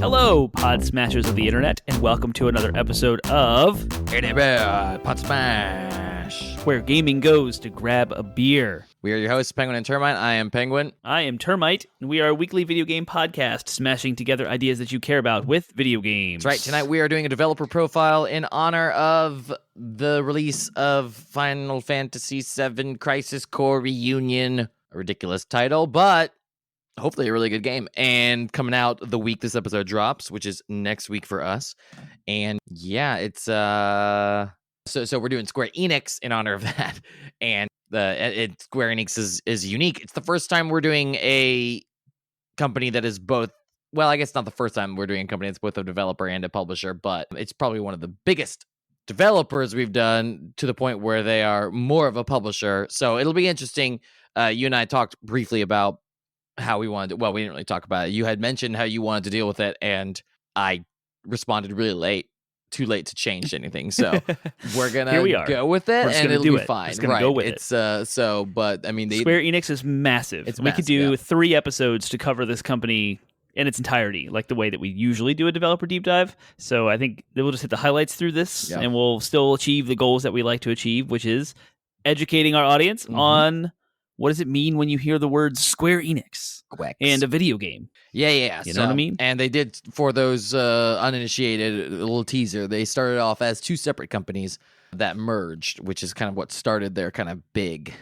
Hello, pod smashers of the internet, and welcome to another episode of Pot Smash, Where Gaming Goes to Grab a Beer. We are your hosts, Penguin and Termite. I am Penguin. I am Termite, and we are a weekly video game podcast smashing together ideas that you care about with video games. That's right. Tonight we are doing a developer profile in honor of the release of Final Fantasy VII Crisis Core Reunion. A ridiculous title, but hopefully a really good game. And coming out the week this episode drops, which is next week for us. And yeah, it's so we're doing Square Enix in honor of that. And Square Enix is unique. It's the first time we're doing a company that is both, well, I guess not the first time we're doing a company that's both a developer and a publisher, but it's probably one of the biggest developers we've done to the point where they are more of a publisher. So it'll be interesting. You and I talked briefly about how we wanted to, well, we didn't really talk about it. You had mentioned how you wanted to deal with it, and I responded really late. Too late to change anything, so we're gonna go with it, and it'll be fine. We're gonna go with it. But I mean, Square Enix is massive. We could do 3 episodes to cover this company in its entirety, like the way that we usually do a developer deep dive. So I think we'll just hit the highlights through this, and we'll still achieve the goals that we like to achieve, which is educating our audience on what does it mean when you hear the words Square Enix and a video game. Yeah. You know what I mean? And they did, for those uninitiated, a little teaser, they started off as 2 separate companies that merged, which is kind of what started their kind of big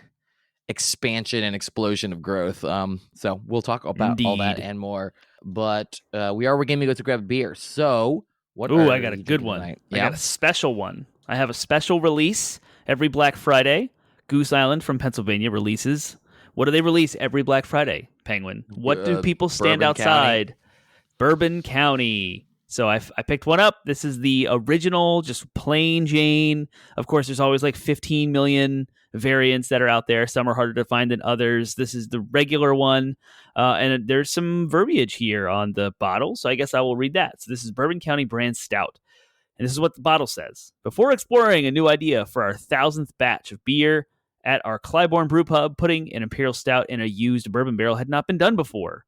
expansion and explosion of growth. So we'll talk about all that and more. But we are where Gaming Goes to Grab a Beer. So I got a good one. I got a special one. I have a special release every Black Friday. Goose Island from Pennsylvania releases. What do they release every Black Friday, Penguin? What do people stand Bourbon outside? County. Bourbon County. So I picked one up. This is the original, just plain Jane. Of course, there's always like 15 million variants that are out there. Some are harder to find than others. This is the regular one. And there's some verbiage here on the bottle, so I guess I will read that. So this is Bourbon County Brand Stout. And this is what the bottle says. Before exploring a new idea for our 1000th batch of beer at our Clybourne Brew Pub, putting an Imperial Stout in a used bourbon barrel had not been done before.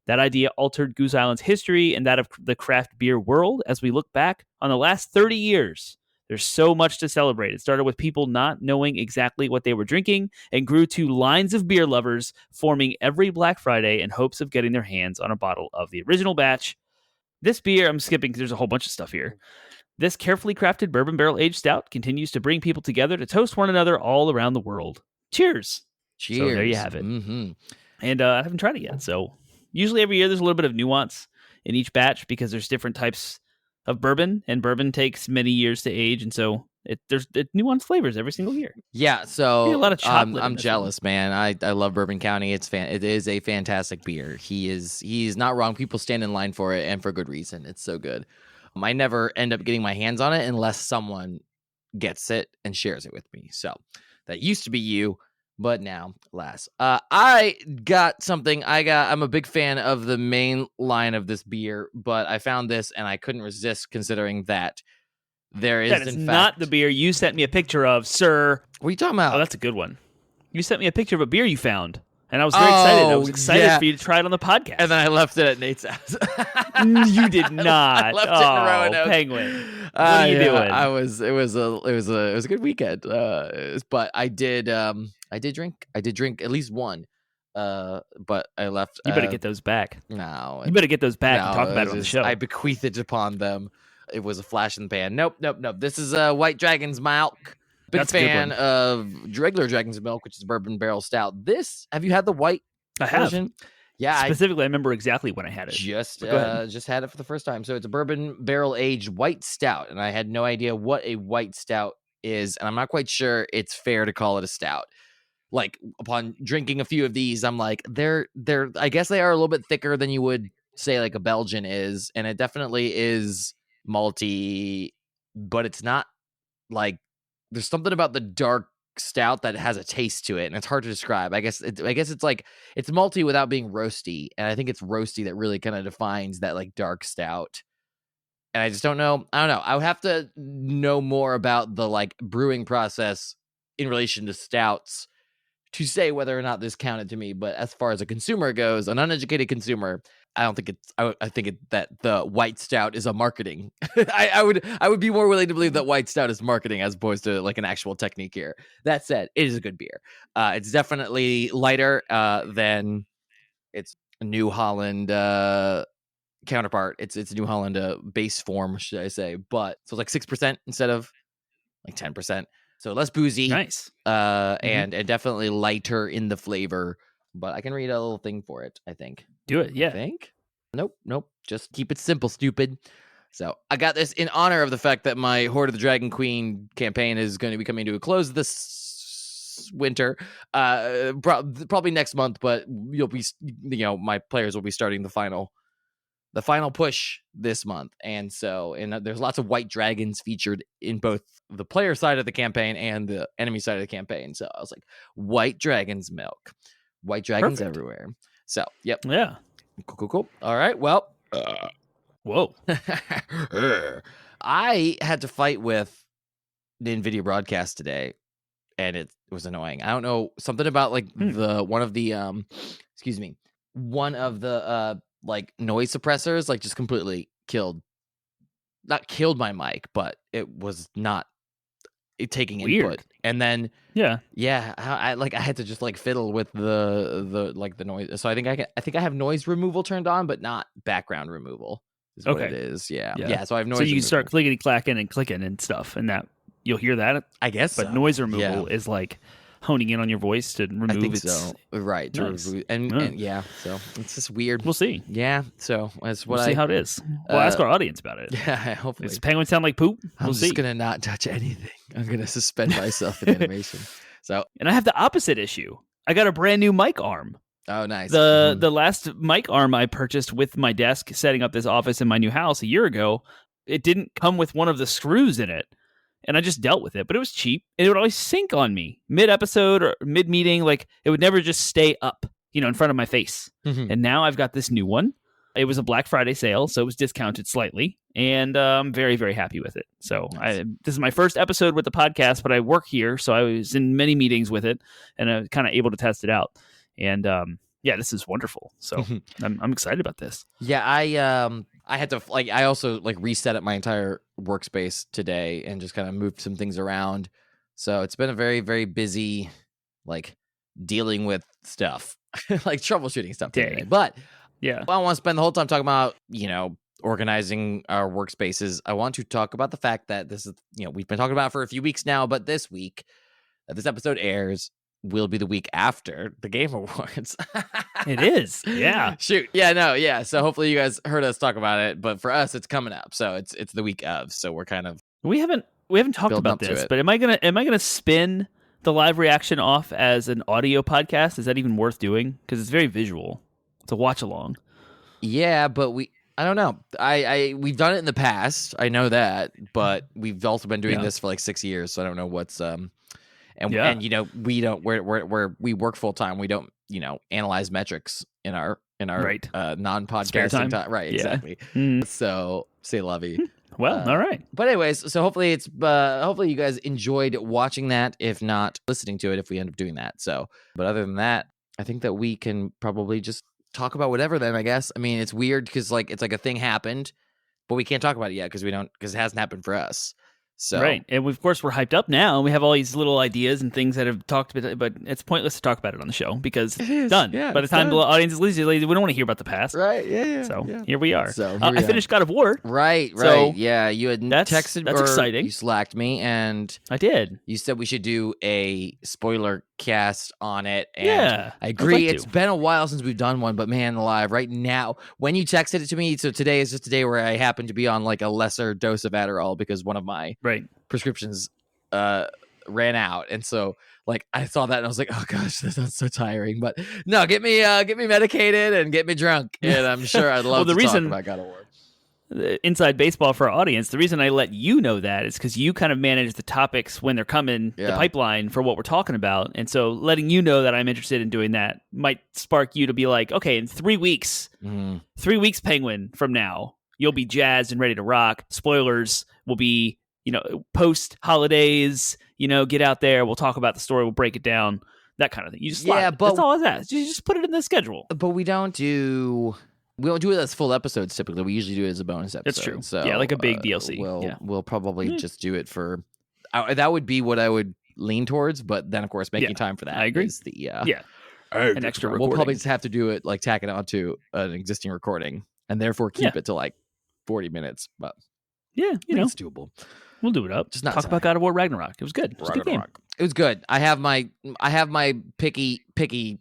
That idea altered Goose Island's history and that of the craft beer world as we look back on the last 30 years. There's so much to celebrate. It started with people not knowing exactly what they were drinking and grew to lines of beer lovers forming every Black Friday in hopes of getting their hands on a bottle of the original batch. This beer, I'm skipping because there's a whole bunch of stuff here. This carefully crafted bourbon barrel-aged stout continues to bring people together to toast one another all around the world. Cheers. Cheers. So there you have it. And I haven't tried it yet. So usually every year there's a little bit of nuance in each batch because there's different types of bourbon, and bourbon takes many years to age. And so there's nuanced flavors every single year. Yeah, so a lot of chocolate I'm jealous, man. I love Bourbon County. It is a fantastic beer. He's not wrong. People stand in line for it, and for good reason. It's so good. I never end up getting my hands on it unless someone gets it and shares it with me. So that used to be you, but now, alas. I got something. I'm a big fan of the main line of this beer, but I found this and I couldn't resist, considering that there is, that is not the beer you sent me a picture of, sir. What are you talking about? Oh, that's a good one. You sent me a picture of a beer you found. And I was very excited. I was excited for you to try it on the podcast. And then I left it at Nate's house. You did not. I left it in Roanoke. Penguin. What are you doing? It was a good weekend. But I did drink at least one. But I left. You better get those back. No. You better get those back and talk about it on the show. I bequeathed it upon them. It was a flash in the pan. Nope. This is White Dragon's Milk. Big fan of regular Dragon's Milk, which is bourbon barrel stout. Have you had the white version? Yeah. Specifically, I remember exactly when I had it. Just had it for the first time. So it's a bourbon barrel aged white stout, and I had no idea what a white stout is, and I'm not quite sure it's fair to call it a stout. Like, upon drinking a few of these, I'm like, they're I guess they are a little bit thicker than you would say like a Belgian is, and it definitely is malty, but it's not like, there's something about the dark stout that has a taste to it, and it's hard to describe. I guess it's like, it's malty without being roasty, and I think it's roasty that really kind of defines that like dark stout. And I just don't know. I don't know. I would have to know more about the like brewing process in relation to stouts to say whether or not this counted to me, but as far as a consumer goes, an uneducated consumer, I don't think it's. I think that the white stout is a marketing. I would be more willing to believe that white stout is marketing as opposed to like an actual technique here. That said, it is a good beer. It's definitely lighter than its New Holland counterpart. It's New Holland base form, should I say? But so it's like 6% instead of like 10%. So less boozy. Nice. And definitely lighter in the flavor. But I can read a little thing for it, I think. Do it, yeah. I think? Nope. Just keep it simple, stupid. So I got this in honor of the fact that my Horde of the Dragon Queen campaign is going to be coming to a close this winter. Probably next month, but you'll be, my players will be starting the final push this month. And so, there's lots of white dragons featured in both the player side of the campaign and the enemy side of the campaign. So I was like, white dragons milk, white dragons everywhere. So, yep. Yeah. Cool. All right. Well, whoa. I had to fight with the NVIDIA broadcast today, and it was annoying. I don't know, something about like one of the like noise suppressors, like just completely not killed my mic, but it was not taking input. And then I had to just like fiddle with the noise. So I think I have noise removal turned on, but not background removal is what it is. Yeah. So I have noise. So you removal. start clickety clacking and clicking and stuff, and that you'll hear that, I guess. But noise removal is like honing in on your voice to remove. I think so. Right. Nice. To remove, and so it's just weird. We'll see. Yeah. So that's what we'll see how it is. We'll ask our audience about it. Yeah. Hopefully. Does penguins sound like poop? I'm just gonna not touch anything. I'm gonna suspend myself in animation. So, and I have the opposite issue. I got a brand new mic arm. Oh, nice. The last mic arm I purchased with my desk setting up this office in my new house a year ago, it didn't come with one of the screws in it. And I just dealt with it, but it was cheap. It would always sync on me mid-episode or mid-meeting. Like, it would never just stay up, in front of my face. And now I've got this new one. It was a Black Friday sale, so it was discounted slightly. And I'm very, very happy with it. So nice. This is my first episode with the podcast, but I work here, so I was in many meetings with it, and I was kind of able to test it out. And this is wonderful. So I'm excited about this. Yeah, I had to I also reset up my entire workspace today and just kind of moved some things around. So it's been a very, very busy dealing with stuff, like troubleshooting stuff today. But yeah, I don't want to spend the whole time talking about, organizing our workspaces. I want to talk about the fact that this is, we've been talking about it for a few weeks now, but this week that this episode airs will be the week after the Game Awards. It is. Yeah. Shoot. Yeah, no, yeah. So hopefully you guys heard us talk about it, but for us it's coming up. So it's the week of. So we're kind of We haven't talked about this, but am I going to spin the live reaction off as an audio podcast? Is that even worth doing? Cuz it's very visual. It's a watch along. Yeah, but I don't know. We've done it in the past. I know that, but we've also been doing this for 6 years, so I don't know what's we don't we work full time. We don't analyze metrics in our non-podcasting time. Right, exactly. So say lovey. Well, all right. But anyways, so hopefully hopefully you guys enjoyed watching that. If not, listening to it. If we end up doing that. So, but other than that, I think that we can probably just talk about whatever. Then I guess. I mean, it's weird because it's like a thing happened, but we can't talk about it yet because it hasn't happened for us. So. Right, and of course we're hyped up now, and we have all these little ideas and things that have talked about, but it's pointless to talk about it on the show because it's done. Yeah, by the time the audience is lazy, we don't want to hear about the past. Right, yeah. So here we are. So I finished God of War. Right. So yeah, you had texted. That's exciting. You slacked me, and I did. You said we should do a spoiler cast on it. And yeah, I agree. It's been a while since we've done one, but man, alive! Right now, when you texted it to me, so today is just a day where I happen to be on a lesser dose of Adderall because one of my prescriptions ran out, and so I saw that and I was like, oh gosh, that sounds so tiring. But no, get me medicated and get me drunk, and I'm sure I'd love to talk about God of War. Inside baseball for our audience, the reason I let you know that is because you kind of manage the topics when they're coming, the pipeline for what we're talking about. And so letting you know that I'm interested in doing that might spark you to be like, okay, in 3 weeks, 3 weeks, Penguin, from now, you'll be jazzed and ready to rock. Spoilers will be, post holidays, get out there. We'll talk about the story. We'll break it down. that kind of thing. You just slot it. but That's all I ask. You just put it in the schedule. But we don't do it as full episodes typically. We usually do it as a bonus episode. That's true. So yeah, like a big DLC. We'll probably just do it for. That would be what I would lean towards, but then of course making time for that. I agree. Is the an extra recording. We'll probably just have to do it like tack it onto an existing recording, and therefore keep it to like 40 minutes. But it's doable. We'll do it up. Just not talk about God of War Ragnarok. It was good. It was a good game. It was good. I have my picky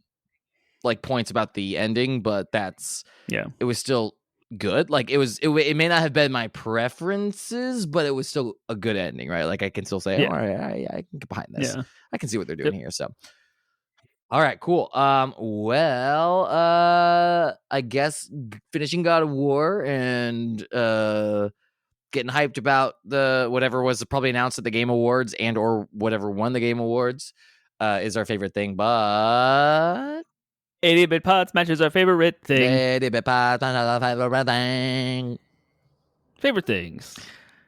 like points about the ending, but it was still good. Like it may not have been my preferences, but it was still a good ending, right? Like I can still say, all right, I can get behind this. Yeah. I can see what they're doing here. So all right, cool. I guess finishing God of War and getting hyped about the whatever was probably announced at the Game Awards and or whatever won the Game Awards is our favorite thing, but 80-bit pods matches our favorite thing. 80-bit pods matches our favorite thing. Favorite things.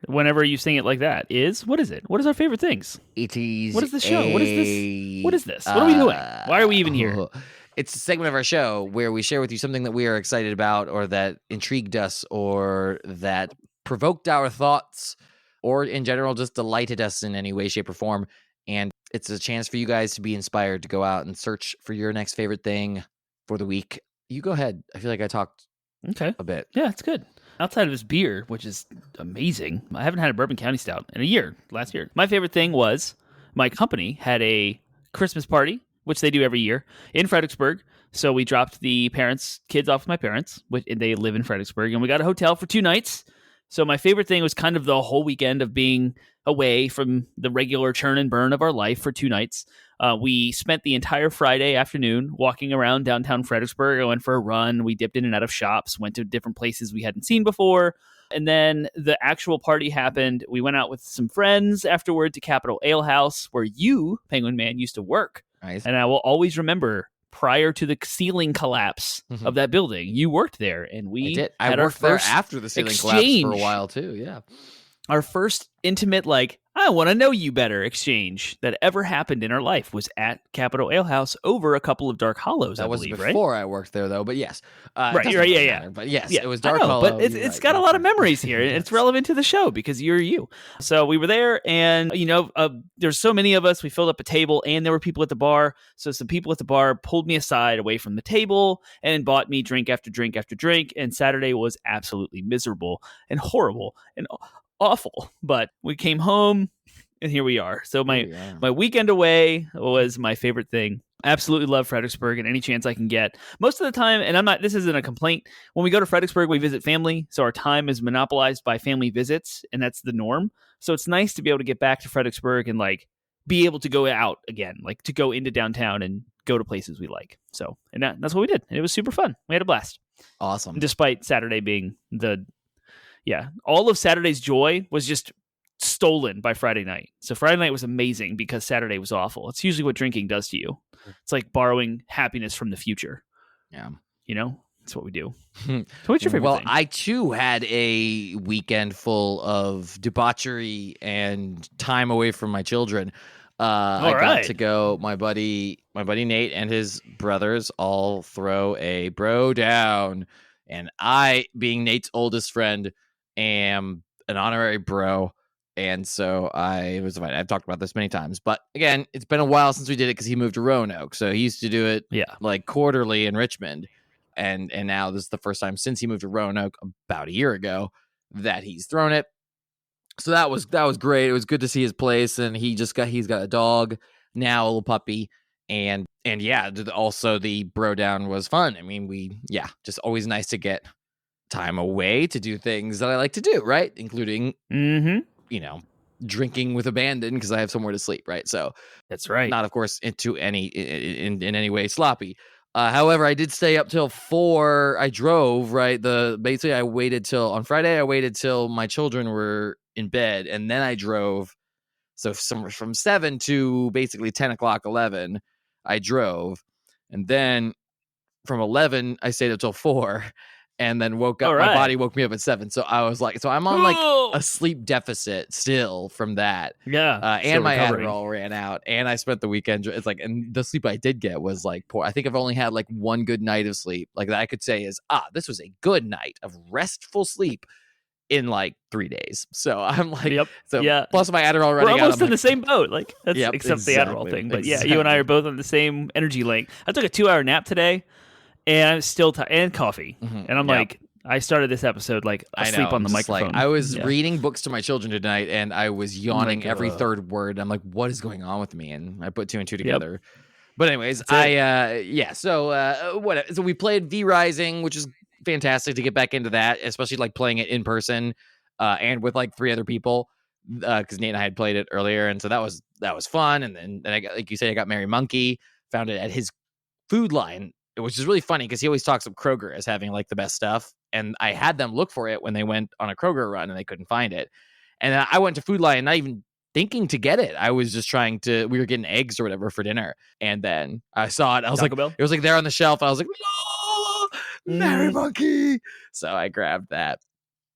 Whenever you sing it like that what is it? What is our favorite things? It is. What is the show? What is this? What is this? What are we doing? Why are we even here? It's a segment of our show where we share with you something that we are excited about or that intrigued us or that provoked our thoughts or in general just delighted us in any way, shape, or form. And it's a chance for you guys to be inspired to go out and search for your next favorite thing for the week. You go ahead. I feel like I talked a bit. Yeah, it's good. Outside of this beer, which is amazing, I haven't had a Bourbon County Stout in a year, last year. My favorite thing was my company had a Christmas party, which they do every year, in Fredericksburg. So we dropped the kids off with my parents, and they live in Fredericksburg, and we got a hotel for 2 nights. So my favorite thing was kind of the whole weekend of being away from the regular churn and burn of our life for 2 nights. We spent the entire Friday afternoon walking around downtown Fredericksburg. I went for a run. We dipped in and out of shops, went to different places we hadn't seen before. And then the actual party happened. We went out with some friends afterward to Capitol Ale House, where you, Penguin Man, used to work. Nice. And I will always remember, prior to the ceiling collapse of that building, you worked there, and we did. I worked there after the ceiling collapsed for a while too. Yeah, our first intimate, like, I want to know you better exchange that ever happened in our life was at Capitol Ale House over a couple of Dark Hollows. That I was believe, before I worked there, though. But yes, right. Matter, but yes, it was Dark Hollow. But it's got a lot of memories here, and it's relevant to the show because you're you. So we were there, and there's so many of us. We filled up a table, and there were people at the bar. So some people at the bar pulled me aside away from the table and bought me drink after drink after drink. And Saturday was absolutely miserable and horrible and awful. But we came home. And here we are. So my weekend away was my favorite thing. Absolutely love Fredericksburg and any chance I can get. Most of the time, and this isn't a complaint, when we go to Fredericksburg, we visit family. So our time is monopolized by family visits, and that's the norm. So it's nice to be able to get back to Fredericksburg and like be able to go out again, like to go into downtown and go to places we like. So, and that's what we did. And it was super fun. We had a blast. Awesome. Despite Saturday being all of Saturday's joy was just stolen by Friday night. So Friday night was amazing because Saturday was awful. It's usually what drinking does to you. It's like borrowing happiness from the future. Yeah. That's what we do. So what's your favorite thing? I too had a weekend full of debauchery and time away from my children. I got to go, my buddy Nate and his brothers all throw a bro down. And I, being Nate's oldest friend, am an honorary bro. And so I was invited. I've talked about this many times, but again, it's been a while since we did it because he moved to Roanoke. So he used to do it like quarterly in Richmond. And now this is the first time since he moved to Roanoke about a year ago that he's thrown it. So that was great. It was good to see his place. And he's got a dog now, a little puppy. And yeah, also the bro down was fun. I mean, just always nice to get time away to do things that I like to do, right? Including drinking with abandon because I have somewhere to sleep, right? So that's right. Not, of course, into in any way sloppy. However, I did stay up till 4. I drove, right? Basically, I waited till on Friday. I waited till my children were in bed, and then I drove. So from 7 to basically 10 o'clock, 11, I drove, and then from 11 I stayed up till 4. and then woke up. All My right. body woke me up at 7. So I was like, so I'm on like a sleep deficit still from that. Yeah. And my Adderall ran out, and I spent the weekend. It's like, and the sleep I did get was like poor. I think I've only had like one good night of sleep. Like that I could say is, this was a good night of restful sleep in like 3 days. So I'm like, plus my Adderall running out. We're almost in the same boat. Like that's except the Adderall thing. But yeah, you and I are both on the same energy link. I took a 2-hour nap today, and I'm still and coffee, and I'm like. I started this episode like asleep on the microphone. Like, I was reading books to my children tonight, and I was yawning every third word. I'm like, what is going on with me? And I put 2 and 2 together. Yep. But anyways, So we played V Rising, which is fantastic to get back into that, especially like playing it in person and with like 3 other people because Nate and I had played it earlier, and so that was fun. And then I got, like you said, I got Merry Monkey, found it at his food line, which is really funny because he always talks of Kroger as having like the best stuff. And I had them look for it when they went on a Kroger run and they couldn't find it. And I went to Food Lion, not even thinking to get it. I was just we were getting eggs or whatever for dinner. And then I saw it. I was Taco Bell? It was like there on the shelf. I was like, no, Merry Monkey. So I grabbed that.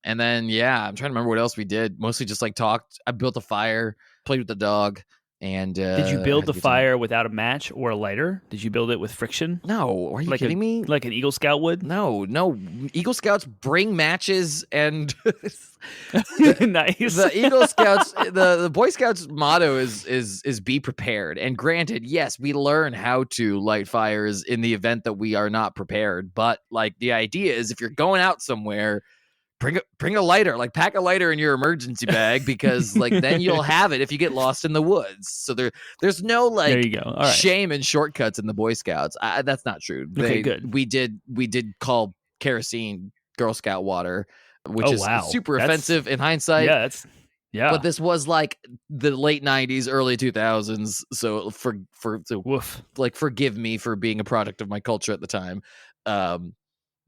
And then, I'm trying to remember what else we did. Mostly just like talked. I built a fire, played with the dog. And did you build the fire without a match or a lighter? Did you build it with friction? No, are you kidding me? Like an Eagle Scout would? No. Eagle Scouts bring matches and nice. The Eagle Scouts, the Boy Scouts motto is be prepared. And granted, yes, we learn how to light fires in the event that we are not prepared. But like the idea is, if you're going out somewhere, bring a lighter, like pack a lighter in your emergency bag, because like then you'll have it if you get lost in the woods. So there's no like there you go. All right. Shame and shortcuts in the Boy Scouts. That's not true. Okay, good. We did call kerosene Girl Scout water, which is super offensive in hindsight. Yeah. But this was like the late 90s, early 2000s. So forgive me for being a product of my culture at the time.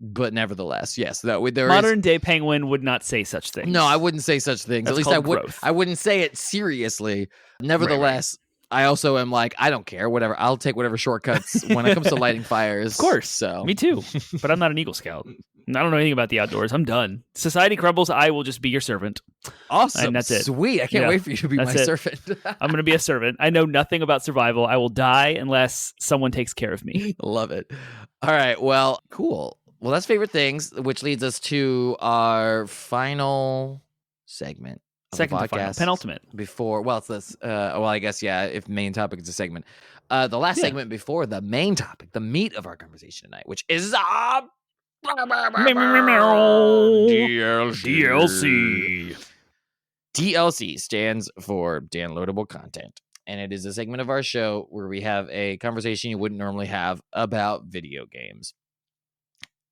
But nevertheless, yes, modern day Penguin would not say such things. No, I wouldn't say such things. That's At least growth. I wouldn't say it seriously. Nevertheless, I also am like, I don't care, whatever. I'll take whatever shortcuts when it comes to lighting fires. Of course. So me too. But I'm not an Eagle Scout. I don't know anything about the outdoors. I'm done. Society crumbles. I will just be your servant. Awesome. And that's it. Sweet. I can't wait for you to be my servant. I'm going to be a servant. I know nothing about survival. I will die unless someone takes care of me. Love it. All right. Well, cool. Well, that's favorite things, which leads us to our final segment. Second to final, penultimate. It's this. I guess, if main topic is a segment. The last segment before the main topic, the meat of our conversation tonight, which is DLC. DLC stands for downloadable content. And it is a segment of our show where we have a conversation you wouldn't normally have about video games.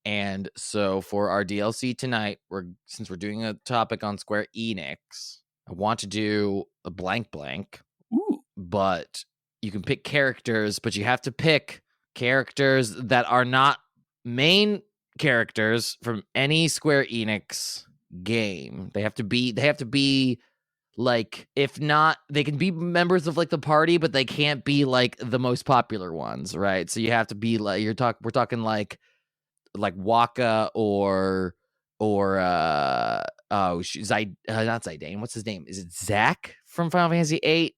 And so for our DLC tonight, since we're doing a topic on Square Enix, I want to do a blank. Ooh. But you can pick characters, but you have to pick characters that are not main characters from any Square Enix game. They have to be like, if not, they can be members of like the party, but they can't be like the most popular ones, right? So you have to be like, we're talking like Waka or not Zidane. What's his name? Is it Zach from Final Fantasy VIII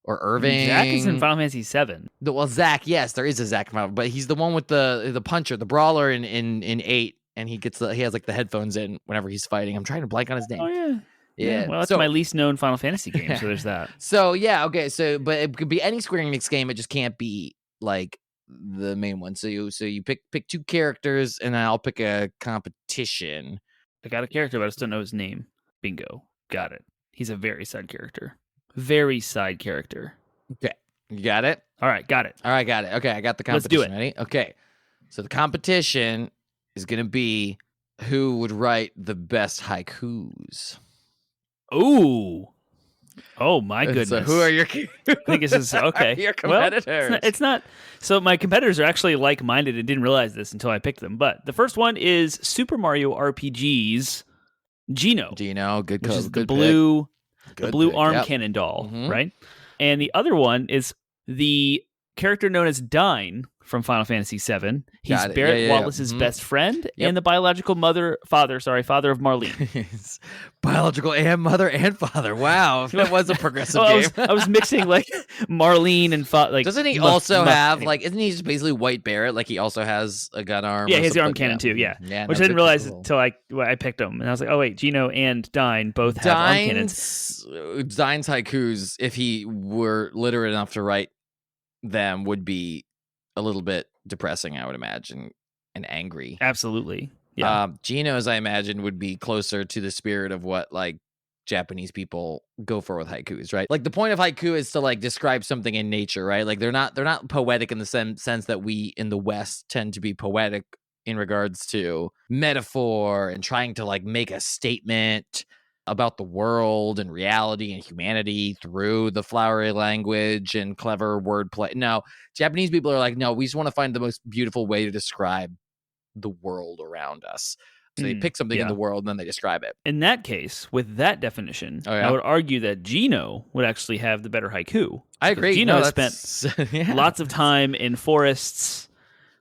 or Irving? Zach is in Final Fantasy VII. Well, Zach, yes, there is a Zach, but he's the one with the puncher, the brawler in 8, and he has like the headphones in whenever he's fighting. I'm trying to blank on his name. Oh yeah. Yeah. Well, that's my least known Final Fantasy game, so there's that. So yeah, okay. So, but it could be any Square Enix game. It just can't be like the main one. So you pick 2 characters, and I'll pick a competition. I got a character, but I just don't know his name. Bingo. Got it. He's a very side character. Very side character. Okay. You got it? All right. Got it. All right. Got it. Okay. I got the competition. Let's do it. Ready? Okay. So the competition is going to be who would write the best haikus. Ooh. Oh my goodness! So who are your? I think this is okay. Your competitors. Well, it's not. So my competitors are actually like-minded and didn't realize this until I picked them. But the first one is Super Mario RPG's Geno. Good which code. Is good the blue pick. arm cannon doll, right? And the other one is the character known as Dine from Final Fantasy VII. He's Got it. Barrett Yeah. Wallace's best friend Yep. and the biological father of Marlene. Biological and mother and father. Wow, that was a progressive Well, game. I was mixing like Marlene and like. Doesn't he also have like? Isn't he just basically White Barrett? Like he also has a gun arm. Yeah, he has the arm cannon too. Yeah, which I didn't realize until I picked him, and I was like, oh wait, Gino and Dine both have arm cannons. Dine's haikus, if he were literate enough to write them, would be a little bit depressing, I would imagine, and angry. Absolutely. Yeah. Gino's, I imagine, would be closer to the spirit of what like Japanese people go for with haikus, right? Like the point of haiku is to like describe something in nature, right? Like they're not poetic in the sense that we in the West tend to be poetic in regards to metaphor and trying to like make a statement about the world and reality and humanity through the flowery language and clever wordplay. No, Japanese people are like, no, we just want to find the most beautiful way to describe the world around us. So they pick something in the world and then they describe it. In that case, with that definition, I would argue that Gino would actually have the better haiku. I agree. Gino spent lots of time in forests.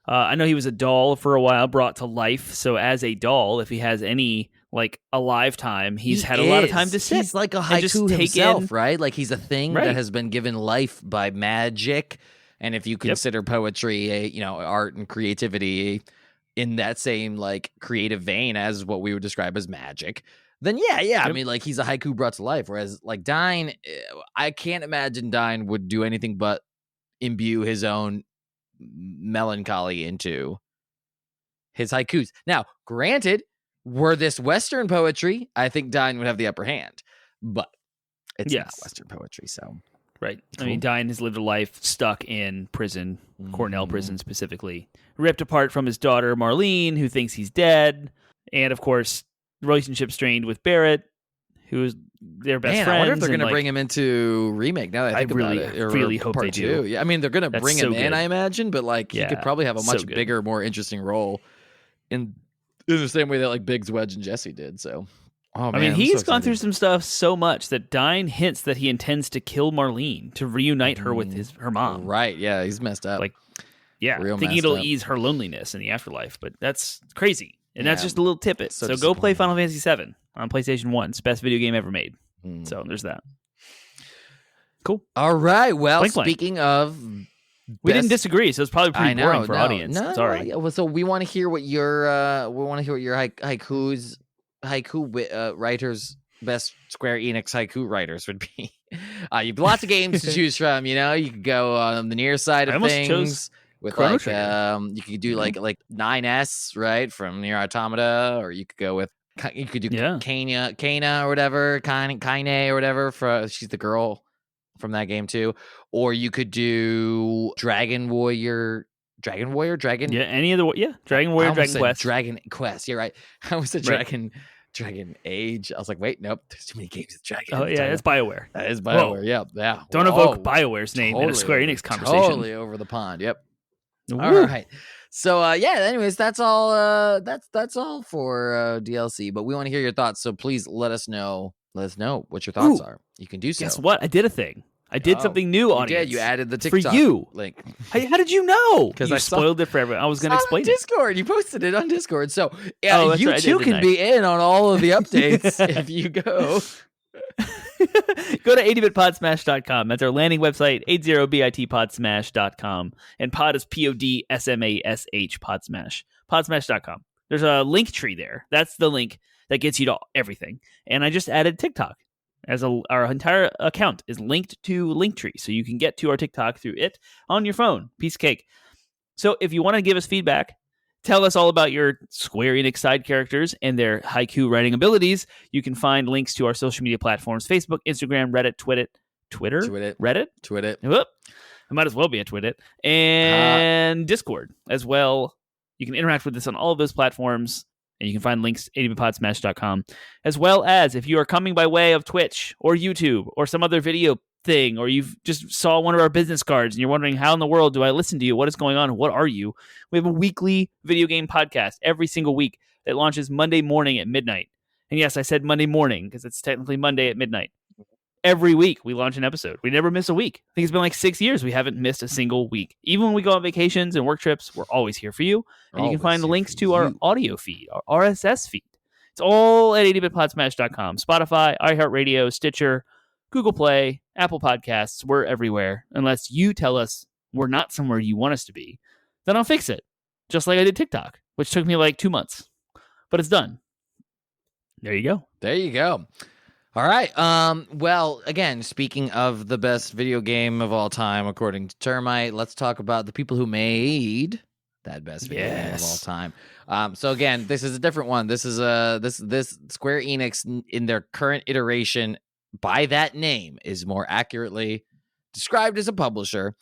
I know he was a doll for a while, brought to life. So as a doll, if he has any like alive time, he's had a lot of time to sit. He's like a haiku himself, right? Like he's a thing that has been given life by magic. And if you consider poetry, art and creativity in that same like creative vein as what we would describe as magic, then I mean, like he's a haiku brought to life. Whereas like Dine, I can't imagine Dine would do anything but imbue his own melancholy into his haikus. Now, granted, were this Western poetry, I think Dine would have the upper hand, but it's not Western poetry, so. Right. Cool. I mean, Dine has lived a life stuck in prison, Cornell prison specifically, ripped apart from his daughter, Marlene, who thinks he's dead. And of course, relationship strained with Barrett, who is their best friend. I wonder if they're going to bring him into remake now that I think about it. I really hope they do. Yeah, I mean, they're going to bring him in, I imagine, but like he could probably have a much bigger, more interesting role in the same way that like Biggs, Wedge, and Jesse did. So. Oh, man, I mean, he's gone through some stuff so much that Dine hints that he intends to kill Marlene to reunite her with her mom. Right, yeah, he's messed up. Like, thinking it'll ease her loneliness in the afterlife, but that's crazy. And that's just a little tidbit. So go play Final Fantasy VII on PlayStation 1. It's the best video game ever made. So there's that. Cool. All right, well, speaking of... We didn't distree, so it's probably pretty boring for audience. No, sorry. So we want to hear what your haiku writers, best Square Enix haiku writers would be. You have lots of games to choose from. You could go on the near side of things with Chrono like Trigger. you could do like 9S, right, from Nier Automata, or you could go with Kana or whatever, Kaine or whatever. She's the girl from that game too. Or you could do Dragon Warrior. Dragon Warrior? Dragon Warrior, Dragon Quest. Dragon Quest, you're right. I was a Dragon Age. I was like, wait, nope, there's too many games with Dragon. Oh, yeah, that's BioWare. That is BioWare, yeah. Don't evoke BioWare's name in a Square Enix conversation. Totally over the pond, yep. All right. So, anyways, that's all that's all for DLC, but we want to hear your thoughts, so please let us know what your thoughts are. You can do so. Guess what? I did a thing. I did something new, audience. You added the TikTok for you. link. How did you know? Because I spoiled it for everyone. I was going to explain it. Discord. You posted it on Discord. So you too can be in on all of the updates if you go. Go to 80bitpodsmash.com. That's our landing website, 80bitpodsmash.com. And pod is PODSMASH, Podsmash. Podsmash.com. There's a link tree there. That's the link that gets you to everything. And I just added TikTok. Our entire account is linked to Linktree, so you can get to our TikTok through it on your phone. Piece of cake. So if you want to give us feedback, tell us all about your Square Enix side characters and their haiku writing abilities, you can find links to our social media platforms: Facebook, Instagram, Reddit, Twitter, Reddit, Twitter. Whoop. I might as well be a Twitter, and Discord as well. You can interact with us on all of those platforms. And you can find links at 80bitpodsmash.com, as well as if you are coming by way of Twitch or YouTube or some other video thing, or you've just saw one of our business cards and you're wondering, how in the world do I listen to you? What is going on? What are you? We have a weekly video game podcast every single week that launches Monday morning at midnight. And yes, I said Monday morning because it's technically Monday at midnight. every week we launch an episode. We never miss a week. I think it's been like 6 years we haven't missed a single week. Even when we go on vacations and work trips, we're always here for you. And you can find the links to our audio feed, our RSS feed. It's all at 80bitpodsmash.com. Spotify, iHeartRadio, Stitcher, Google Play, Apple Podcasts. We're everywhere. Unless you tell us we're not somewhere you want us to be, then I'll fix it. Just like I did TikTok, which took me like 2 months. But it's done. There you go. There you go. All right. Well, again, speaking of the best video game of all time, according to Termite, let's talk about the people who made that best video game of all time. So again, this is a different one. This is this Square Enix in their current iteration by that name is more accurately described as a publisher.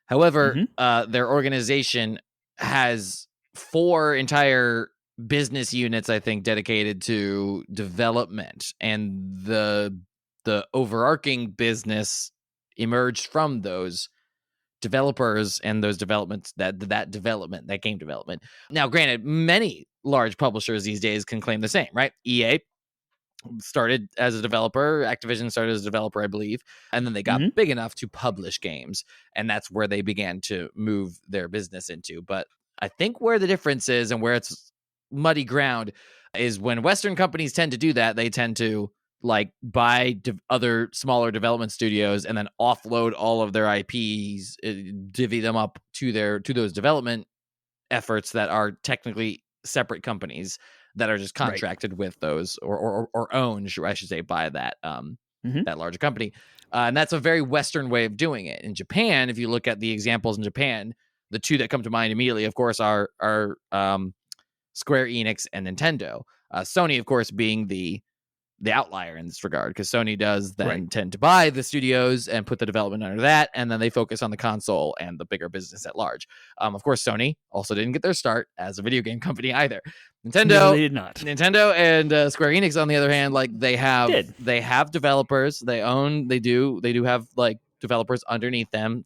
However, their organization has 4 entire business units, I think, dedicated to development, and the overarching business emerged from those developers and those developments, that game development. Now, granted, many large publishers these days can claim the same, right? EA started as a developer, Activision started as a developer, I believe, and then they got big enough to publish games, and that's where they began to move their business into. But I think where the difference is and where it's muddy ground is when Western companies tend to do that, they tend to like buy other smaller development studios and then offload all of their IPs, divvy them up to those development efforts that are technically separate companies that are just contracted with those or owned, I should say, by that that larger company. And that's a very Western way of doing it. In Japan, if you look at the examples in Japan, the 2 that come to mind immediately, of course, are Square Enix and Nintendo. Sony, of course, being the outlier in this regard, because Sony does then tend to buy the studios and put the development under that, and then they focus on the console and the bigger business at large. Of course, Sony also didn't get their start as a video game company either. No, they did not. Nintendo and Square Enix, on the other hand, like they have developers. They do have like developers underneath them,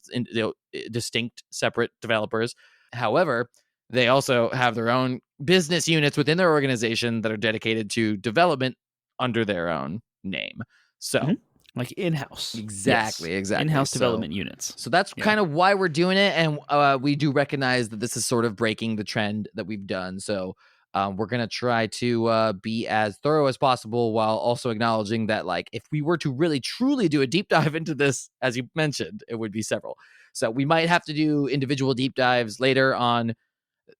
distinct, separate developers. However, they also have their own business units within their organization that are dedicated to development under their own name. So like in-house. Exactly. In-house development units. So that's kind of why we're doing it. And we do recognize that this is sort of breaking the trend that we've done. So we're going to try to be as thorough as possible while also acknowledging that, like, if we were to really truly do a deep dive into this, as you mentioned, it would be several. So we might have to do individual deep dives later on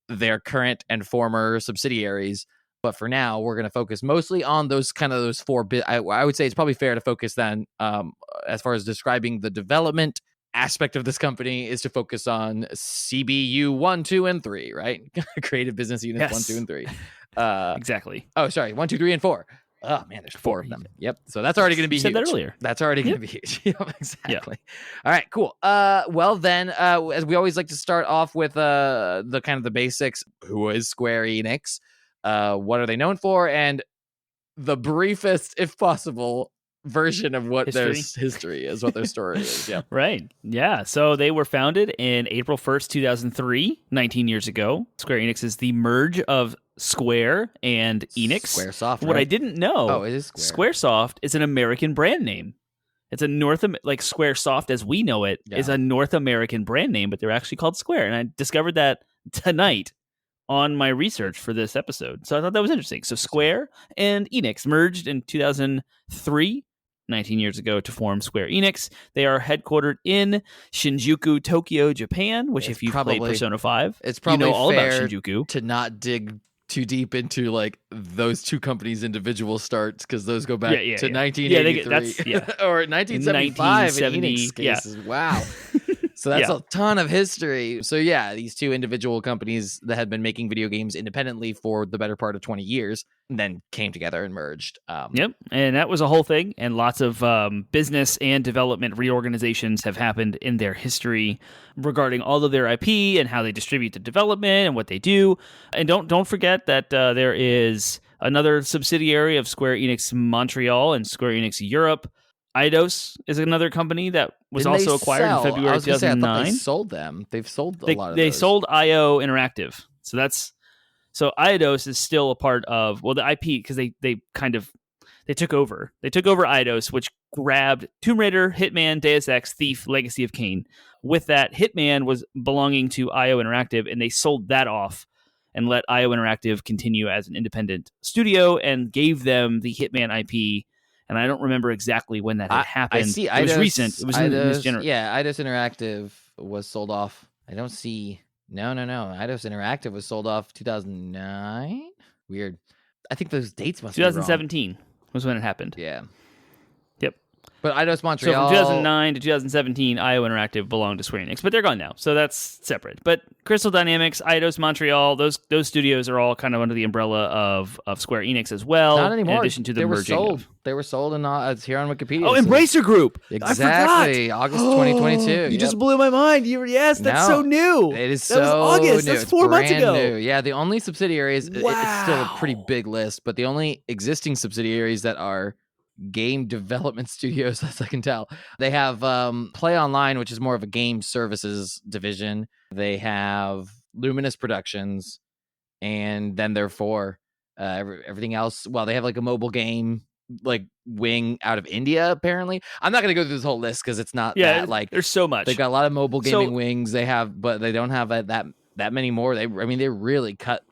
their current and former subsidiaries. But for now, we're going to focus mostly on those 4 bit. I would say it's probably fair to focus then, as far as describing the development aspect of this company, is to focus on CBU 1, 2, and 3, right? Creative business units 1, 2, and 3. Exactly. Oh, sorry, 1, 2, 3, and 4. Oh man, there's 4 of them. Yep. So that's already going to be huge. Said that earlier. That's already going to be huge. Yep, exactly. Yep. All right, cool. Well then, as we always like to start off with the kind of the basics. Who is Square Enix? What are they known for? And the briefest, if possible, version of what their history is, what their story is. Yeah. Right. Yeah. So they were founded in April 1st, 2003, 19 years ago. Square Enix is the merge of Square and Enix. Squaresoft. What I didn't know, it is Square. Squaresoft is an American brand name. It's a like Squaresoft as we know it is a North American brand name, but they're actually called Square. And I discovered that tonight on my research for this episode. So I thought that was interesting. So Square and Enix merged in 2003, 19 years ago, to form Square Enix. They are headquartered in Shinjuku, Tokyo, Japan, which if you've played Persona 5, it's probably you know all fair about Shinjuku. To not dig too deep into like those 2 companies' individual starts, because those go back to 1983 or 1975 in Enix cases. Wow. So that's a ton of history. So yeah, these 2 individual companies that had been making video games independently for the better part of 20 years then came together and merged. Yep. And that was a whole thing. And lots of business and development reorganizations have happened in their history regarding all of their IP and how they distribute the development and what they do. And don't forget that there is another subsidiary of Square Enix Montreal and Square Enix Europe. Eidos is another company that was also acquired in February 2009. I thought they sold them. They've sold a lot of those. They sold IO Interactive. So Eidos is still a part of the IP, because they took over. They took over Eidos, which grabbed Tomb Raider, Hitman, Deus Ex, Thief, Legacy of Kain. With that, Hitman was belonging to IO Interactive, and they sold that off and let IO Interactive continue as an independent studio and gave them the Hitman IP. And I don't remember exactly when that had happened. I see. It was recent. It was in this generation. Yeah, Eidos Interactive was sold off. I don't see. No. Eidos Interactive was sold off 2009. Weird. I think those dates must be wrong. 2017 was when it happened. Yeah. Yep. But Eidos Montreal. So from 2009 to 2017, IO Interactive belonged to Square Enix, but they're gone now, so that's separate. But Crystal Dynamics, Eidos Montreal, those studios are all kind of under the umbrella of Square Enix as well. Not anymore. In addition to the merging. They were sold, and it's here on Wikipedia. Oh, Embracer Group. Exactly. August 2022. You just blew my mind. Yes, that's so new. It is that was August. New. That's 4 months ago. New. Yeah, the only subsidiaries. It's still a pretty big list, but the only existing subsidiaries that are game development studios, as I can tell. They have Play Online, which is more of a game services division. They have Luminous Productions, and then therefore everything else. Well, they have like a mobile game like wing out of India, apparently. I'm not going to go through this whole list because it's not that like there's so much. They've got a lot of mobile gaming wings. They have, but they don't have that many more. They really cut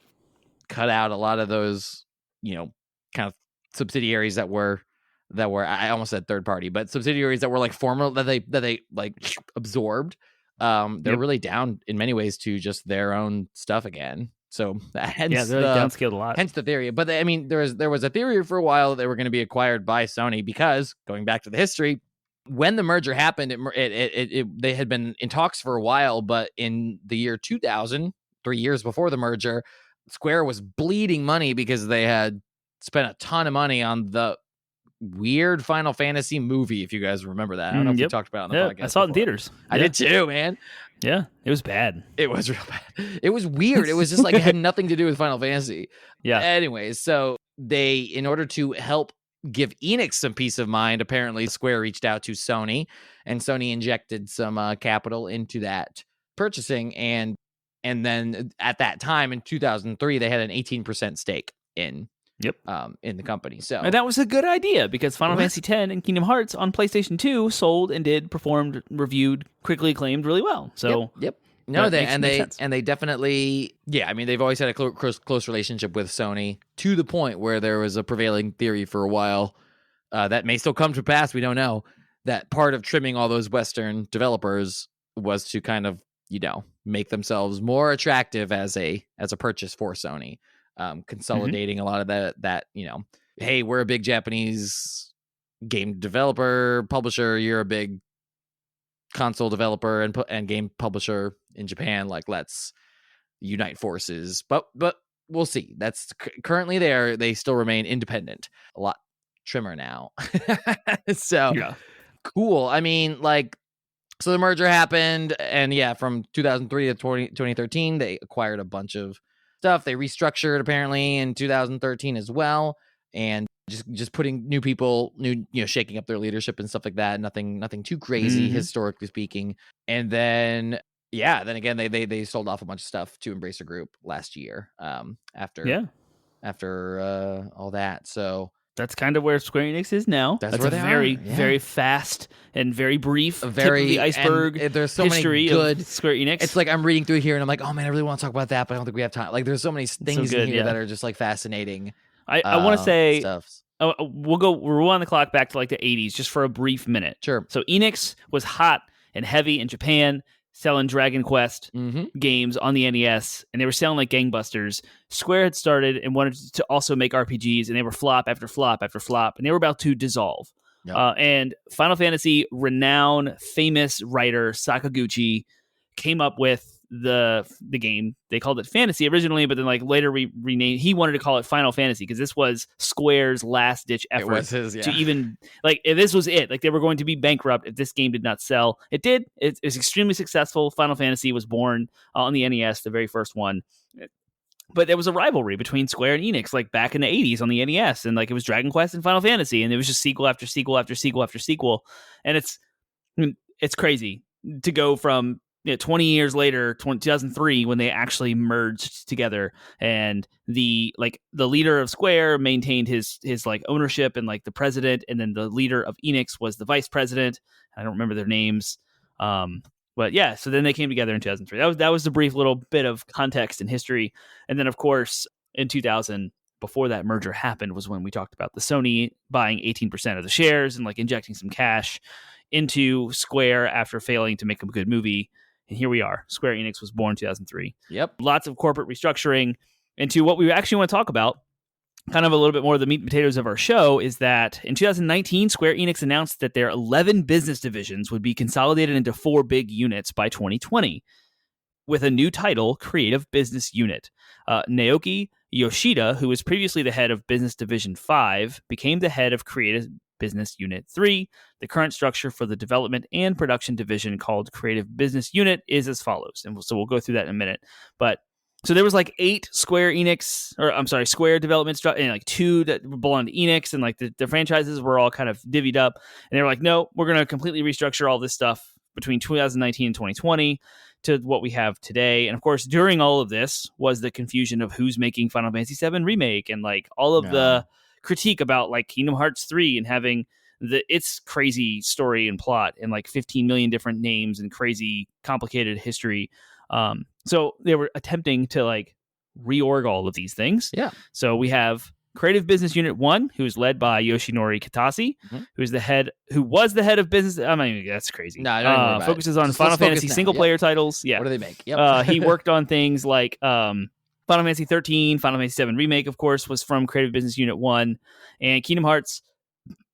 out a lot of those, kind of subsidiaries that were I almost said third party, but subsidiaries that were like formal that they like absorbed. They're really down in many ways to just their own stuff again. So hence they're downscaled a lot. Hence the theory. But there was a theory for a while that they were going to be acquired by Sony because going back to the history, when the merger happened, they had been in talks for a while. But in the year 2000, 3 years before the merger, Square was bleeding money because they had spent a ton of money on the weird Final Fantasy movie, if you guys remember that. I don't know if we talked about it on the podcast. I saw it in theaters. I did too, man. Yeah, it was bad. It was real bad. It was weird. It was just like it had nothing to do with Final Fantasy. Yeah. Anyways, so they, in order to help give Enix some peace of mind, apparently Square reached out to Sony, and Sony injected some capital into that purchasing, and then at that time in 2003, they had an 18% stake in the company. So and that was a good idea because Final Fantasy X and Kingdom Hearts on PlayStation 2 sold and performed, reviewed, critically acclaimed really well. So no, they definitely they've always had a close relationship with Sony to the point where there was a prevailing theory for a while that may still come to pass. We don't know, that part of trimming all those Western developers was to kind of make themselves more attractive as a purchase for Sony. Consolidating a lot of that hey, we're a big Japanese game developer publisher, you're a big console developer and game publisher in Japan, like let's unite forces. But we'll see. That's currently they still remain independent, a lot trimmer now. So cool. So the merger happened, and from 2003 to 2013 they acquired a bunch of stuff. They restructured apparently in 2013 as well, and just putting new people, shaking up their leadership and stuff like that. Nothing too crazy historically speaking. And then again they sold off a bunch of stuff to Embracer Group last year. After all that, so that's kind of where Square Enix is now. That's where they very fast and very brief tip of the iceberg. There's so history many good of Square Enix. It's like I'm reading through here and I'm like, oh man, I really want to talk about that, but I don't think we have time. Like there's so many things in here that are just like fascinating. I want to say we'll rewind the clock back to like the 80s just for a brief minute. Sure. So Enix was hot and heavy in Japan, selling Dragon Quest games on the NES, and they were selling like gangbusters. Square had started and wanted to also make RPGs, and they were flop after flop after flop, and they were about to dissolve. Yep. And Final Fantasy renowned, famous writer Sakaguchi came up with the game. They called it Fantasy originally, but then like later renamed. He wanted to call it Final Fantasy because this was Square's last ditch effort to even like if this was it. Like they were going to be bankrupt if this game did not sell. It did. It was extremely successful. Final Fantasy was born on the NES, the very first one. But there was a rivalry between Square and Enix, like back in the 80s on the NES, and like it was Dragon Quest and Final Fantasy, and it was just sequel after sequel after sequel after sequel, and it's crazy to go from 20 years later, 2003, when they actually merged together, and the leader of Square maintained his like ownership and like the president, and then the leader of Enix was the vice president. I don't remember their names. But yeah, so then they came together in 2003. That was the brief little bit of context and history. And then of course in 2000, before that merger happened, was when we talked about the Sony buying 18% of the shares and like injecting some cash into Square after failing to make a good movie. And here we are. Square Enix was born in 2003. Yep. Lots of corporate restructuring. And to what we actually want to talk about, kind of a little bit more of the meat and potatoes of our show, is that in 2019, Square Enix announced that their 11 business divisions would be consolidated into 4 big units by 2020, with a new title, Creative Business Unit. Naoki Yoshida, who was previously the head of Business Division 5, became the head of Creative Business Unit 3. The current structure for the development and production division, called Creative Business Unit, is as follows. And so we'll go through that in a minute. But so there was like 8 Square development and like 2 that belonged to Enix, and like the franchises were all kind of divvied up. And they were like, no, we're going to completely restructure all this stuff between 2019 and 2020 to what we have today. And of course, during all of this was the confusion of who's making Final Fantasy VII Remake, and like all of the critique about like Kingdom Hearts 3 and having its crazy story and plot and like 15 million different names and crazy complicated history. So they were attempting to like reorg all of these things. Yeah. So we have Creative Business Unit 1, who's led by Yoshinori Kitase, who was the head of business. I mean, that's crazy. No, don't worry about focuses it. on Final Fantasy single player titles. Yeah. What do they make? Yep. He worked on things like Final Fantasy 13, Final Fantasy 7 Remake, of course, was from Creative Business Unit 1, and Kingdom Hearts,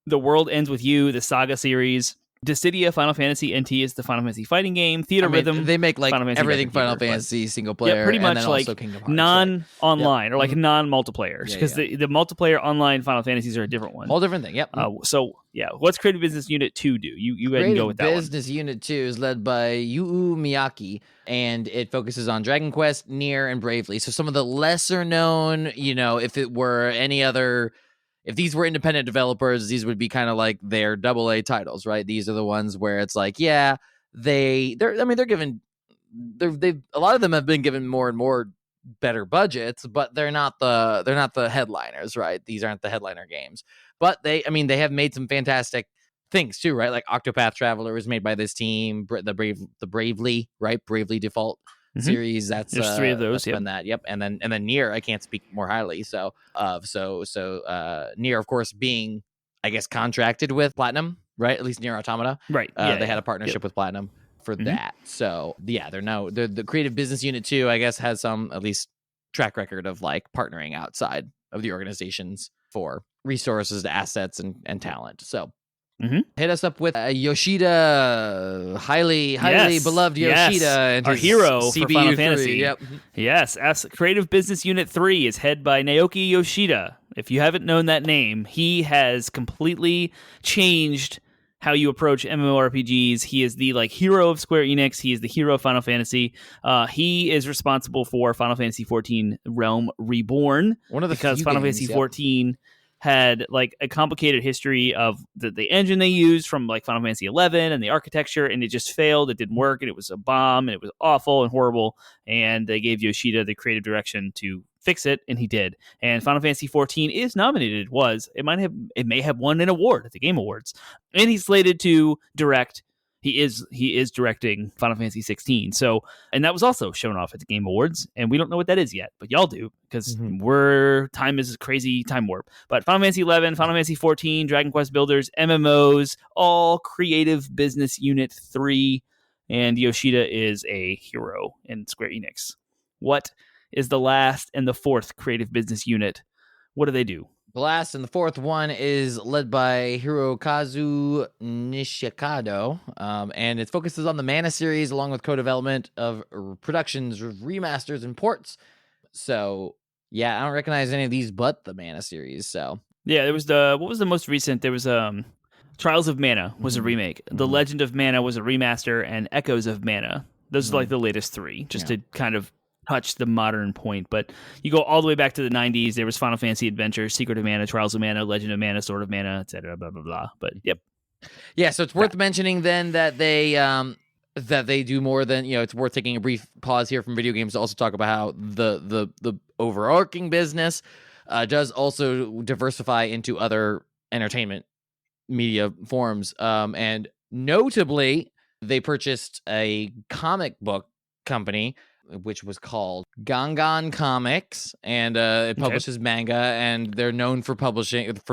The World Ends With You, the Saga series. Dissidia Final Fantasy NT is the Final Fantasy fighting game. Rhythm, they make like Final Fantasy everything Final Fantasy single player. Yeah, pretty much and then like also Kingdom Hearts, non-online or like non-multiplayer, because the multiplayer online Final Fantasies are a different one. Whole different thing. Yep. So yeah, what's Creative Business Unit 2 do? You go ahead and go with that one. Business Unit 2 is led by Yu Miyake, and it focuses on Dragon Quest, Nier, and Bravely. So some of the lesser known, if it were any other. If these were independent developers, these would be kind of like their AA titles, right? These are the ones where it's like, yeah, they're given, a lot of them have been given more and more better budgets, but they're not the headliners, right? These aren't the headliner games, but they have made some fantastic things too, right? Like Octopath Traveler was made by this team, the Bravely, right? Bravely Default series. There's 3 of those. Yep. That. Yep. And then Nier, I can't speak more highly. So Nier, of course, being, I guess, contracted with Platinum, right? At least Nier Automata. Right. They had a partnership with Platinum for that. So yeah, the Creative Business Unit 2, I guess, has some at least track record of like partnering outside of the organizations for resources, assets, and talent. So hit us up with Yoshida, highly beloved Yoshida, our hero for Final Fantasy. Yep. Yes, as Creative Business Unit 3 is head by Naoki Yoshida. If you haven't known that name, he has completely changed how you approach MMORPGs. He is the like hero of Square Enix. He is the hero of Final Fantasy. He is responsible for Final Fantasy 14 Realm Reborn, because Final Fantasy 14 had like a complicated history of the engine they used from like Final Fantasy 11 and the architecture, and it just failed. It didn't work, and it was a bomb, and it was awful and horrible. And they gave Yoshida the creative direction to fix it, and he did. And Final Fantasy 14 is nominated. It may have won an award at the Game Awards, and he's slated to direct. He is directing Final Fantasy 16. So, and that was also shown off at the Game Awards, and we don't know what that is yet, but y'all do, because time is a crazy time warp. But Final Fantasy 11, Final Fantasy 14, Dragon Quest Builders, MMOs, all Creative Business Unit 3, and Yoshida is a hero in Square Enix. What is the last and the 4th Creative Business Unit? What do they do? The last and the 4th one is led by Hirokazu Nishikado, and it focuses on the Mana series along with co-development of productions, remasters, and ports. So, yeah, I don't recognize any of these but the Mana series. So, yeah, there was what was the most recent? There was Trials of Mana was a remake. The Legend of Mana was a remaster, and Echoes of Mana. Those are like the latest 3, just to kind of touch the modern point. But you go all the way back to the 90s. There was Final Fantasy Adventure, Secret of Mana, Trials of Mana, Legend of Mana, Sword of Mana, etc. Blah blah blah. But yep. Yeah, so it's worth mentioning then that they that they do more than, it's worth taking a brief pause here from video games to also talk about how the overarching business does also diversify into other entertainment media forms. And notably, they purchased a comic book company, which was called Gangan Comics, and it publishes manga, and they're known for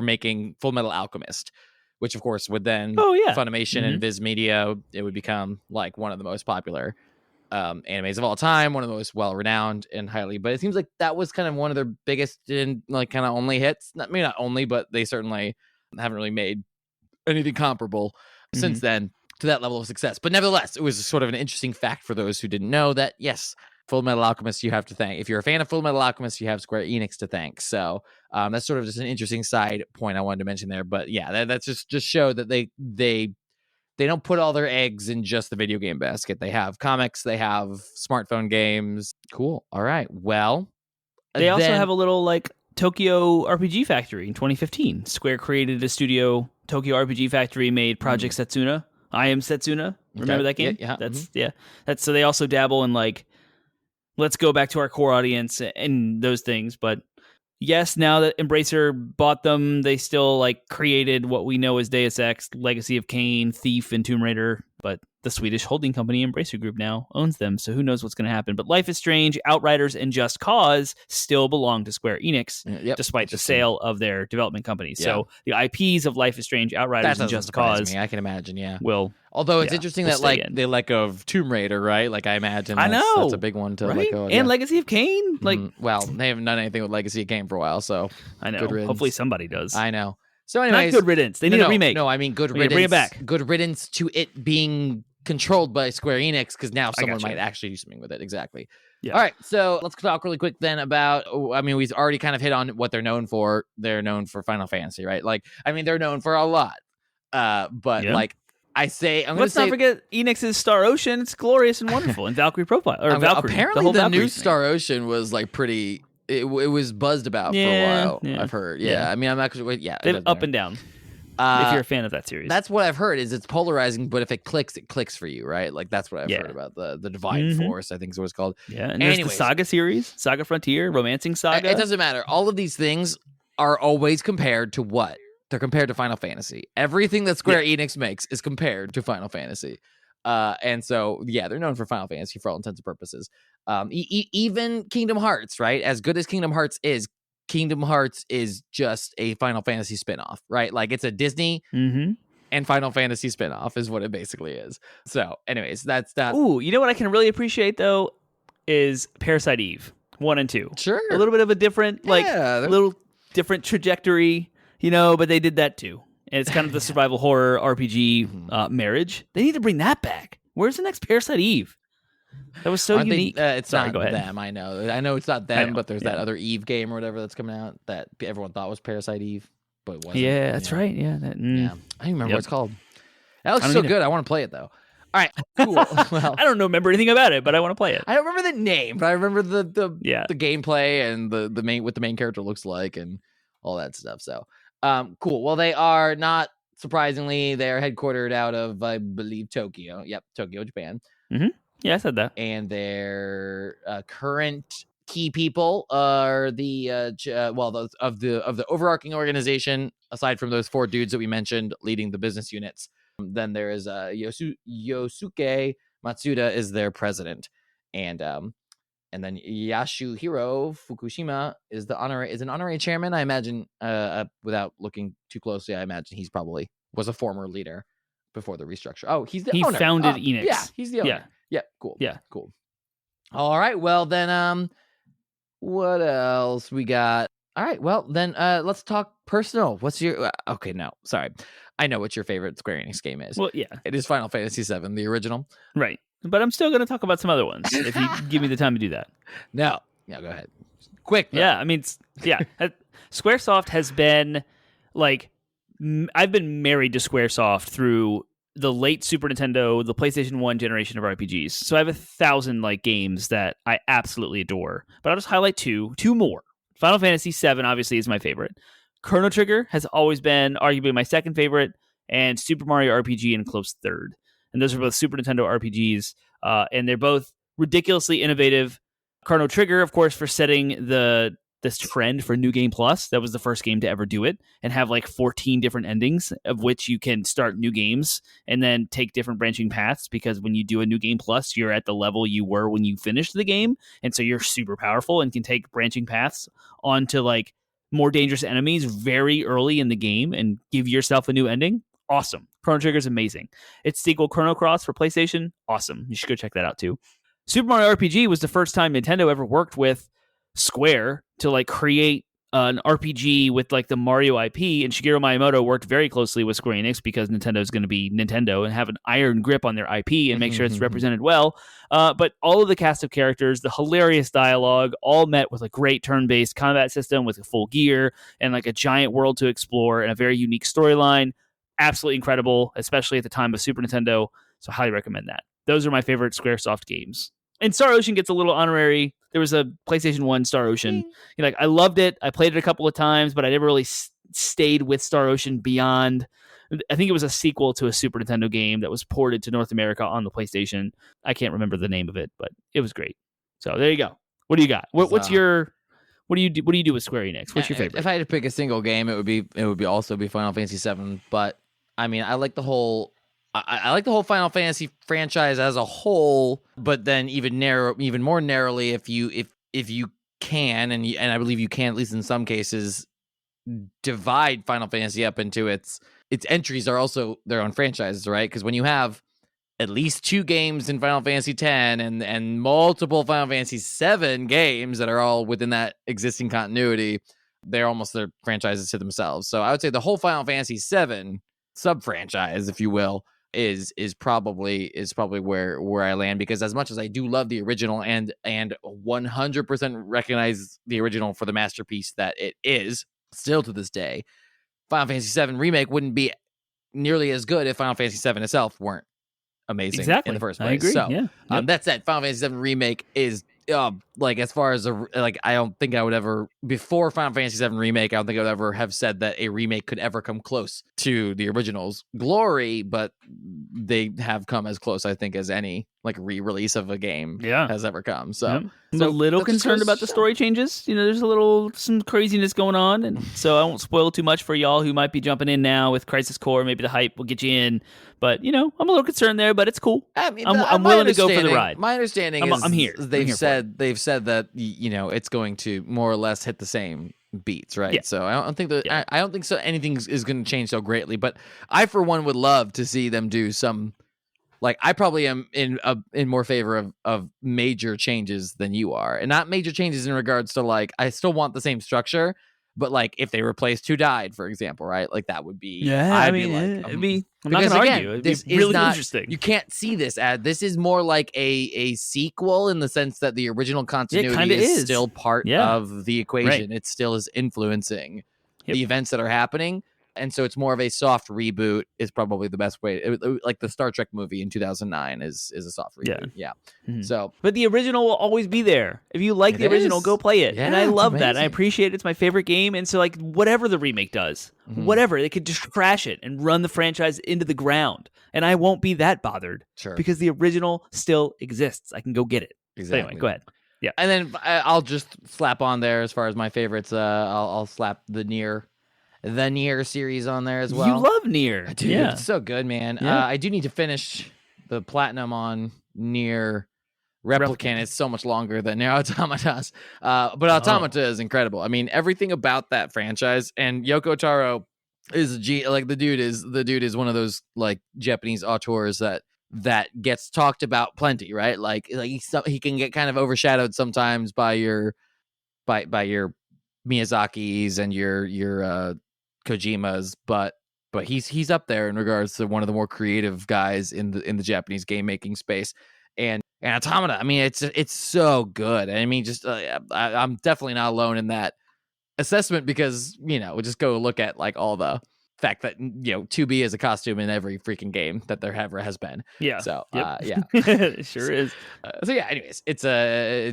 making Full Metal Alchemist, which of course would then Funimation and Viz Media, it would become like one of the most popular animes of all time, one of the most well-renowned and highly, but it seems like that was kind of one of their biggest and like kind of only hits. Not only, but they certainly haven't really made anything comparable since then to that level of success. But nevertheless, it was sort of an interesting fact for those who didn't know that, yes, Full Metal Alchemist, you have to thank. If you're a fan of Full Metal Alchemist, you have Square Enix to thank. So that's sort of just an interesting side point I wanted to mention there. But yeah, that's just show that they don't put all their eggs in just the video game basket. They have comics, they have smartphone games. Cool. All right. Well, they also have a little like Tokyo RPG Factory in 2015. Square created a studio. Tokyo RPG Factory made Project Setsuna. I Am Setsuna. Remember that game? Yeah. That's so they also dabble in like, let's go back to our core audience and those things. But yes, now that Embracer bought them, they still like created what we know as Deus Ex, Legacy of Kain, Thief, and Tomb Raider. But the Swedish holding company Embracer Group now owns them, so who knows what's going to happen. But Life is Strange, Outriders, and Just Cause still belong to Square Enix, despite the sale of their development companies. Yeah. So the IPs of Life is Strange, Outriders, and Just Cause, I can imagine, will. Although it's interesting that like they let go of Tomb Raider, right? Like I imagine that's a big one to let go of. And Legacy of Kain, like well, they haven't done anything with Legacy of Kain for a while, so I know. Hopefully somebody does. I know. So anyways, not good riddance. They need a remake. No, I mean good riddance. Bring it back. Good riddance to it being controlled by Square Enix, because now someone might actually do something with it. Exactly. Yeah. All right, so let's talk really quick then about, I mean, we've already kind of hit on what they're known for. They're known for Final Fantasy, right? Like, I mean, they're known for a lot. But like I say, let's not forget Enix's Star Ocean. It's glorious and wonderful. And Valkyrie Profile, or Valkyrie. Apparently the new Star Ocean was like pretty, it was buzzed about for a while. I've heard. I mean, I'm actually, they've up and down. If you're a fan of that series, that's what I've heard. Is it's polarizing, but if it clicks for you, right? Like that's what I've heard about the Divine Force. I think is what it's called. Yeah, and there's the Saga series, Saga Frontier, Romancing Saga. It doesn't matter. All of these things are always compared to what? They're compared to Final Fantasy. Everything that Square Enix makes is compared to Final Fantasy. And so they're known for Final Fantasy for all intents and purposes. Even Kingdom Hearts, right? As good as Kingdom Hearts is just a Final Fantasy spinoff, right? Like it's a Disney and Final Fantasy spinoff is what it basically is. So anyways, that's that. Ooh, you know what I can really appreciate though is Parasite Eve 1 and 2. Sure. A little bit of a different, little different trajectory, but they did that too. And it's kind of the survival horror RPG marriage. They need to bring that back. Where's the next Parasite Eve? That was so unique. It's not them. I know it's not them, but there's that other Eve game or whatever that's coming out that everyone thought was Parasite Eve, but it wasn't. Yeah, that's right. Yeah, I don't even remember what it's called. That looks so good. I want to play it though. All right, cool. Well, I don't remember anything about it, but I want to play it. I don't remember the name, but I remember the gameplay and the main what the main character looks like and all that stuff. So, cool. Well, they are not surprisingly they're headquartered out of I believe Tokyo. Yep, Tokyo, Japan. Mm-hmm. Yeah, I said that. And their current key people are the of the overarching organization. Aside from those 4 dudes that we mentioned leading the business units, then there is Yosuke Matsuda is their president, and then Yasuhiro Fukushima is an honorary chairman. I imagine, without looking too closely, I imagine he's probably was a former leader before the restructure. Oh, he owner. Founded Enix. Yeah, he's the owner. Yeah. Yeah, cool. Yeah, cool. All right, well then, what else we got? All right, well then, let's talk personal. What's your? Okay, no, sorry, I know what your favorite Square Enix game is. Well, yeah, it is Final Fantasy VII, the original. Right, but I'm still going to talk about some other ones if you give me the time to do that. No, go ahead, quick. Though. Yeah, I mean, SquareSoft has been like, I've been married to SquareSoft through the late Super Nintendo, the PlayStation 1 generation of RPGs. So I have 1,000 games that I absolutely adore. But I'll just highlight two more. Final Fantasy VII obviously is my favorite. Chrono Trigger has always been arguably my second favorite, and Super Mario RPG in close third. and those are both Super Nintendo RPGs, and they're both ridiculously innovative. Chrono Trigger, of course, for setting this trend for New Game Plus. That was the first game to ever do it, and have like 14 different endings, of which you can start new games and then take different branching paths, because when you do a New Game Plus, you're at the level you were when you finished the game, and so you're super powerful and can take branching paths onto like more dangerous enemies very early in the game and give yourself a new ending. Awesome. Chrono Trigger is amazing. Its sequel, Chrono Cross, for PlayStation, awesome. You should go check that out too. Super Mario RPG was the first time Nintendo ever worked with Square to like create an RPG with like the Mario IP, and Shigeru Miyamoto worked very closely with Square Enix because Nintendo is going to be Nintendo and have an iron grip on their IP and make sure it's represented well. But all of the cast of characters, the hilarious dialogue, all met with a great turn-based combat system with a full gear and like a giant world to explore and a very unique storyline. Absolutely incredible, especially at the time of Super Nintendo. So highly recommend that. Those are my favorite Squaresoft games. And Star Ocean gets a little honorary. There was a PlayStation 1 Star Ocean. Like, I loved it. I played it a couple of times, but I never really stayed with Star Ocean beyond. I think it was a sequel to a Super Nintendo game that was ported to North America on the PlayStation. I can't remember the name of it, but it was great. So there you go. What do you got? What do you do with Square Enix? What's your favorite? If I had to pick a single game, it would also be Final Fantasy VII. But I mean, I like the whole Final Fantasy franchise as a whole, but then even more narrowly, if you can, and I believe you can, at least in some cases, divide Final Fantasy up into its entries are also their own franchises, right? Because when you have at least 2 games in Final Fantasy X and multiple Final Fantasy VII games that are all within that existing continuity, they're almost their franchises to themselves. So I would say the whole Final Fantasy VII sub-franchise, if you will, is probably where I land, because as much as I do love the original and 100% recognize the original for the masterpiece that it is still to this day, Final Fantasy VII Remake wouldn't be nearly as good if Final Fantasy VII itself weren't amazing in the first place. I agree. So Yep. that said, Final Fantasy VII Remake is like, as far as I don't think I would ever, before Final Fantasy VII Remake, I don't think I would ever have said that a remake could ever come close to the original's glory, but they have come as close, I think, as any like re-release of a game has ever come. So I'm a little concerned about the story changes. There's some craziness going on, and so I won't spoil too much for y'all who might be jumping in now with Crisis Core. Maybe the hype will get you in, but I'm a little concerned there. But it's cool. I mean, I'm willing to go for the ride. My understanding is I'm here. They've said that it's going to more or less hit the same beats, right? Yeah. So I don't think that I don't think so. Anything is going to change so greatly, but I for one would love to see them do some. Like, I probably am in more favor of major changes than you are, and not major changes in regards to like I still want the same structure, but like if they replaced Who Died, for example, right? Like that would be I'm not going to argue. It'd be really interesting. You can't see this as this is more like a sequel in the sense that the original continuity is still part of the equation. Right. It still is influencing the events that are happening. And so it's more of a soft reboot is probably the best way. Like the Star Trek movie in 2009 is a soft reboot. Yeah. Mm-hmm. So, but the original will always be there. If you like the original, go play it. Yeah, and I love that. I appreciate it. It's my favorite game. And so like whatever the remake does, whatever, they could just crash it and run the franchise into the ground. And I won't be that bothered because the original still exists. I can go get it. Exactly. So anyway, go ahead. Yeah. And then I'll just slap on there as far as my favorites. I'll slap the Nier series on there as well. You love Nier. Dude, it's so good, man. Yeah. I do need to finish the platinum on Nier Replicant. It's so much longer than Nier Automata's. But Automata is incredible. I mean, everything about that franchise, and Yoko Taro is the dude is one of those like Japanese auteurs that gets talked about plenty, right? Like he can get kind of overshadowed sometimes by your Miyazaki's and your Kojima's, but he's up there in regards to one of the more creative guys in the Japanese game making space. And Automata, I mean, it's so good. I mean, just I'm definitely not alone in that assessment because we'll just go look at like all the fact that 2B is a costume in every freaking game that there ever has been. Yeah. So it sure is. So yeah. Anyways, it's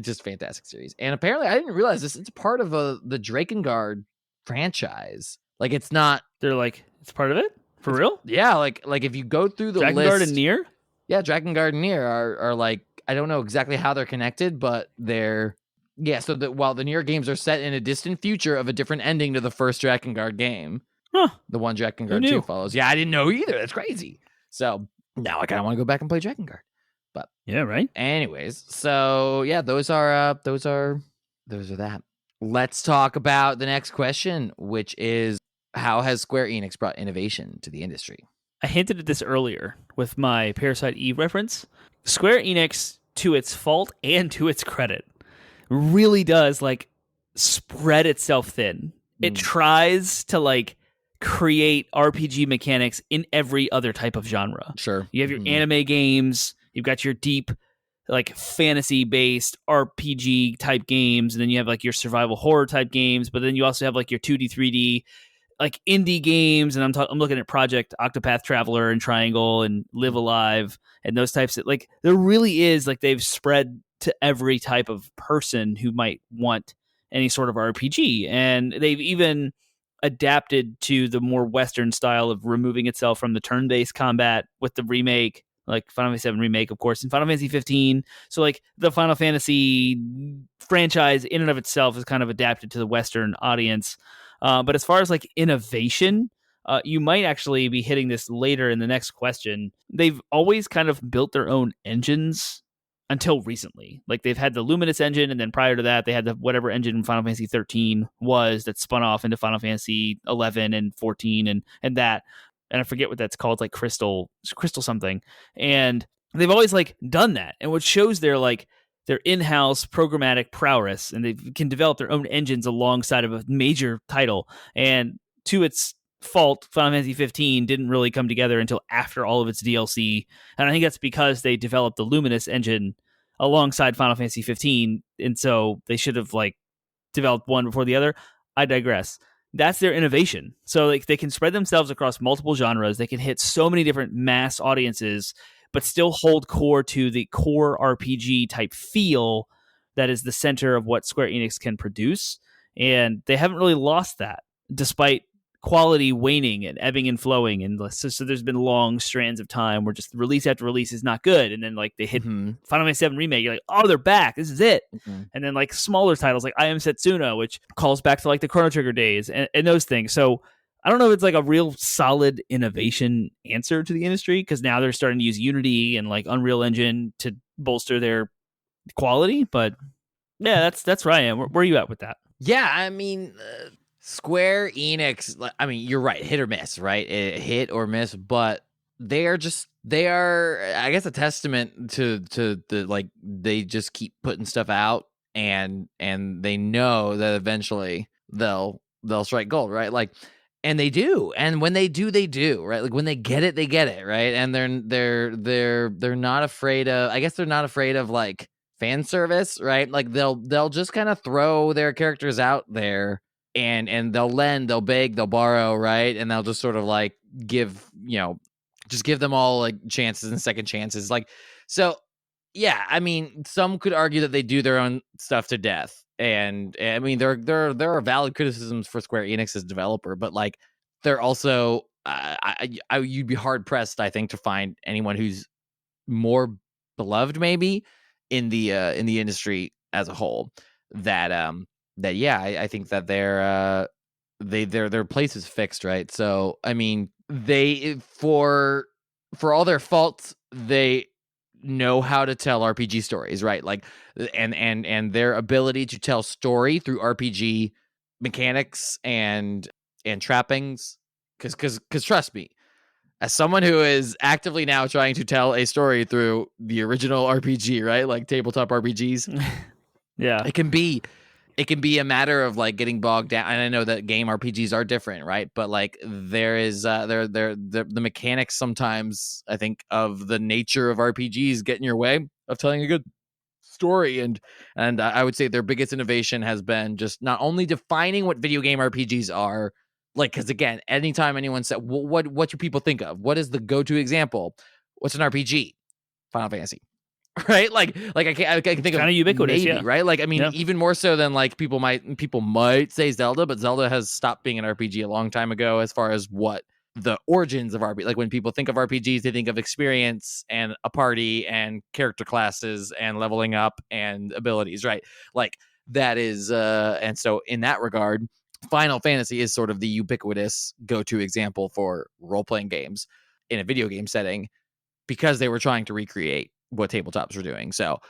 just fantastic series, and apparently I didn't realize this. It's part of the Drakengard franchise. Like it's not. They're like it's part of it for real. Yeah. Like if you go through the Drakengard list, and Nier. Yeah, Drakengard and Nier are like, I don't know exactly how they're connected, but they're so that while the Nier games are set in a distant future of a different ending to the first Drakengard game, Huh. the one Who Drakengard knew? 2 follows. Yeah, I didn't know either. That's crazy. So now I kind of want to go back and play Drakengard. But Yeah, right. anyways, so yeah, those are that. Let's talk about the next question, which is, how has Square Enix brought innovation to the industry? I hinted at this earlier with my Parasite Eve reference. Square Enix, to its fault and to its credit, really does like spread itself thin. It tries to like create RPG mechanics in every other type of genre. Sure. You have your anime games, you've got your deep like fantasy based RPG type games, and then you have like your survival horror type games, but then you also have like your 2D 3D like indie games, and I'm looking at Project Octopath Traveler and Triangle and Live Alive and those types of, like, there really is like they've spread to every type of person who might want any sort of RPG, and they've even adapted to the more Western style of removing itself from the turn-based combat with the remake, like Final Fantasy VII Remake, of course, and Final Fantasy 15. So like the Final Fantasy franchise in and of itself is kind of adapted to the Western audience. But as far as like innovation, you might actually be hitting this later in the next question. They've always kind of built their own engines until recently. Like they've had the Luminous engine, and then prior to that, they had the whatever engine Final Fantasy 13 was that spun off into Final Fantasy 11 and 14 and that. And I forget what that's called, like Crystal something. And they've always like done that. And what shows their in-house programmatic prowess, and they can develop their own engines alongside of a major title. And to its fault, Final Fantasy 15 didn't really come together until after all of its DLC. And I think that's because they developed the Luminous engine alongside Final Fantasy 15. And so they should have like developed one before the other. I digress. That's their innovation. So like they can spread themselves across multiple genres. They can hit so many different mass audiences, but still hold core to the core RPG type feel that is the center of what Square Enix can produce. And they haven't really lost that, despite quality waning and ebbing and flowing. And so there's been long strands of time where just release after release is not good. And then like they hit Final Fantasy VII Remake, you're like, oh, they're back. This is it. And then like smaller titles like I Am Setsuna, which calls back to like the Chrono Trigger days and those things. So I don't know if it's like a real solid innovation answer to the industry, because now they're starting to use Unity and like Unreal Engine to bolster their quality. But yeah, that's where I am. Where are you at with that? Yeah, I mean, Square Enix, I mean, you're right, hit or miss, right? Hit or miss, but they are, I guess, a testament to the, like, they just keep putting stuff out, and they know that eventually they'll strike gold, right? Like, and they do, and when they do, they do, right? Like when they get it, right? And they're not afraid of, I guess they're not afraid of like fan service, right? Like they'll just kind of throw their characters out there, and they'll lend, they'll beg, they'll borrow, right? And they'll just sort of like give them all like chances and second chances, like, so yeah. I mean, some could argue that they do their own stuff to death. And I mean, there are valid criticisms for Square Enix as developer, but like, they're also, you'd be hard pressed, I think, to find anyone who's more beloved, maybe in the industry as a whole. That yeah, I think that their place is fixed, right? So I mean, they for all their faults, they know how to tell RPG stories, right? Like, and their ability to tell story through RPG mechanics and trappings, because trust me, as someone who is actively now trying to tell a story through the original RPG, right? Like tabletop RPGs. Yeah. It can be a matter of like getting bogged down. And I know that game RPGs are different, right? But like there is the mechanics sometimes, I think, of the nature of RPGs get in your way of telling a good story. And I would say their biggest innovation has been just not only defining what video game RPGs are, like, because again, anytime anyone said, what do people think of? What is the go-to example? What's an RPG? Final Fantasy. Right, like I can think kind of ubiquitous, maybe, yeah. right? Like, I mean, Yeah. even more so than like people might say Zelda, but Zelda has stopped being an RPG a long time ago as far as what the origins of RPG. Like when people think of RPGs, they think of experience and a party and character classes and leveling up and abilities, right? Like that is, and so in that regard, Final Fantasy is sort of the ubiquitous go-to example for role-playing games in a video game setting because they were trying to recreate what tabletops were doing. So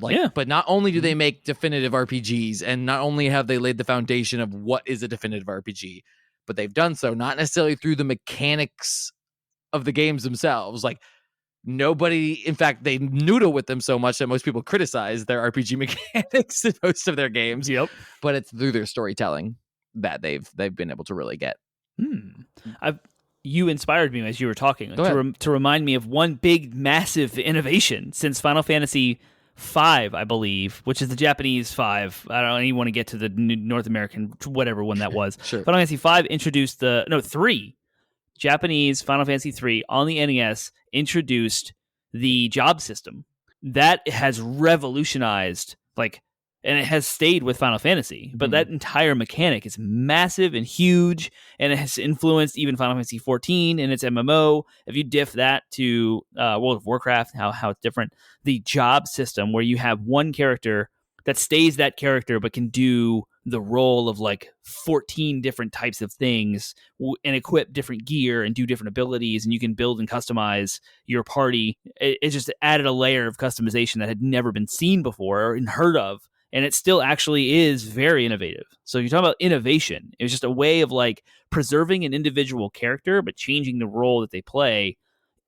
like, Yeah. but not only do they make definitive RPGs, and not only have they laid the foundation of what is a definitive RPG, but they've done so not necessarily through the mechanics of the games themselves. Like nobody, in fact, they noodle with them so much that most people criticize their RPG mechanics in most of their games. Yep. But it's through their storytelling that they've been able to really get. You inspired me as you were talking to remind me of one big, massive innovation since Final Fantasy V, I believe, which is the Japanese 5. I don't even want to get to the North American, whatever one that was. Sure. Final Fantasy V introduced 3. Japanese Final Fantasy 3 on the NES introduced the job system. That has revolutionized, and it has stayed with Final Fantasy, but that entire mechanic is massive and huge, and it has influenced even Final Fantasy 14 and its MMO. If you diff that to World of Warcraft, how it's different, the job system where you have one character that stays that character but can do the role of 14 different types of things and equip different gear and do different abilities, and you can build and customize your party. It just added a layer of customization that had never been seen before or heard of. And it still actually is very innovative. So if you're talking about innovation, it was just a way of preserving an individual character, but changing the role that they play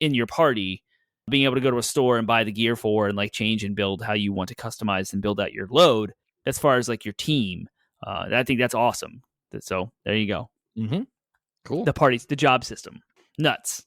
in your party, being able to go to a store and buy the gear for and change and build how you want to customize and build out your load as far as your team. I think that's awesome. So there you go. Mm-hmm. Cool. The job system. Nuts.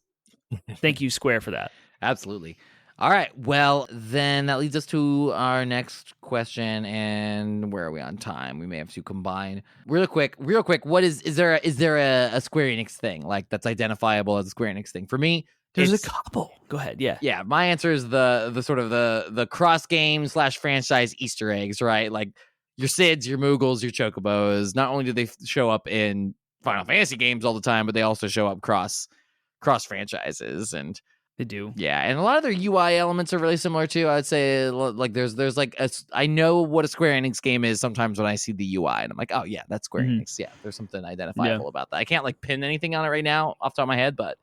Thank you, Square, for that. Absolutely. All right. Well, then that leads us to our next question. And where are we on time? We may have to combine real quick. What is there a Square Enix thing that's identifiable as a Square Enix thing? For me, there's a couple. Go ahead. Yeah. Yeah. My answer is the sort of the cross game / franchise Easter eggs, right? Like your Sids, your Moogles, your Chocobos. Not only do they show up in Final Fantasy games all the time, but they also show up cross franchises, and they do. Yeah, and a lot of their UI elements are really similar too. I would say there's I know what a Square Enix game is sometimes when I see the UI, and I'm like, oh yeah, that's Square Enix. Yeah, there's something identifiable about that. I can't pin anything on it right now off the top of my head, but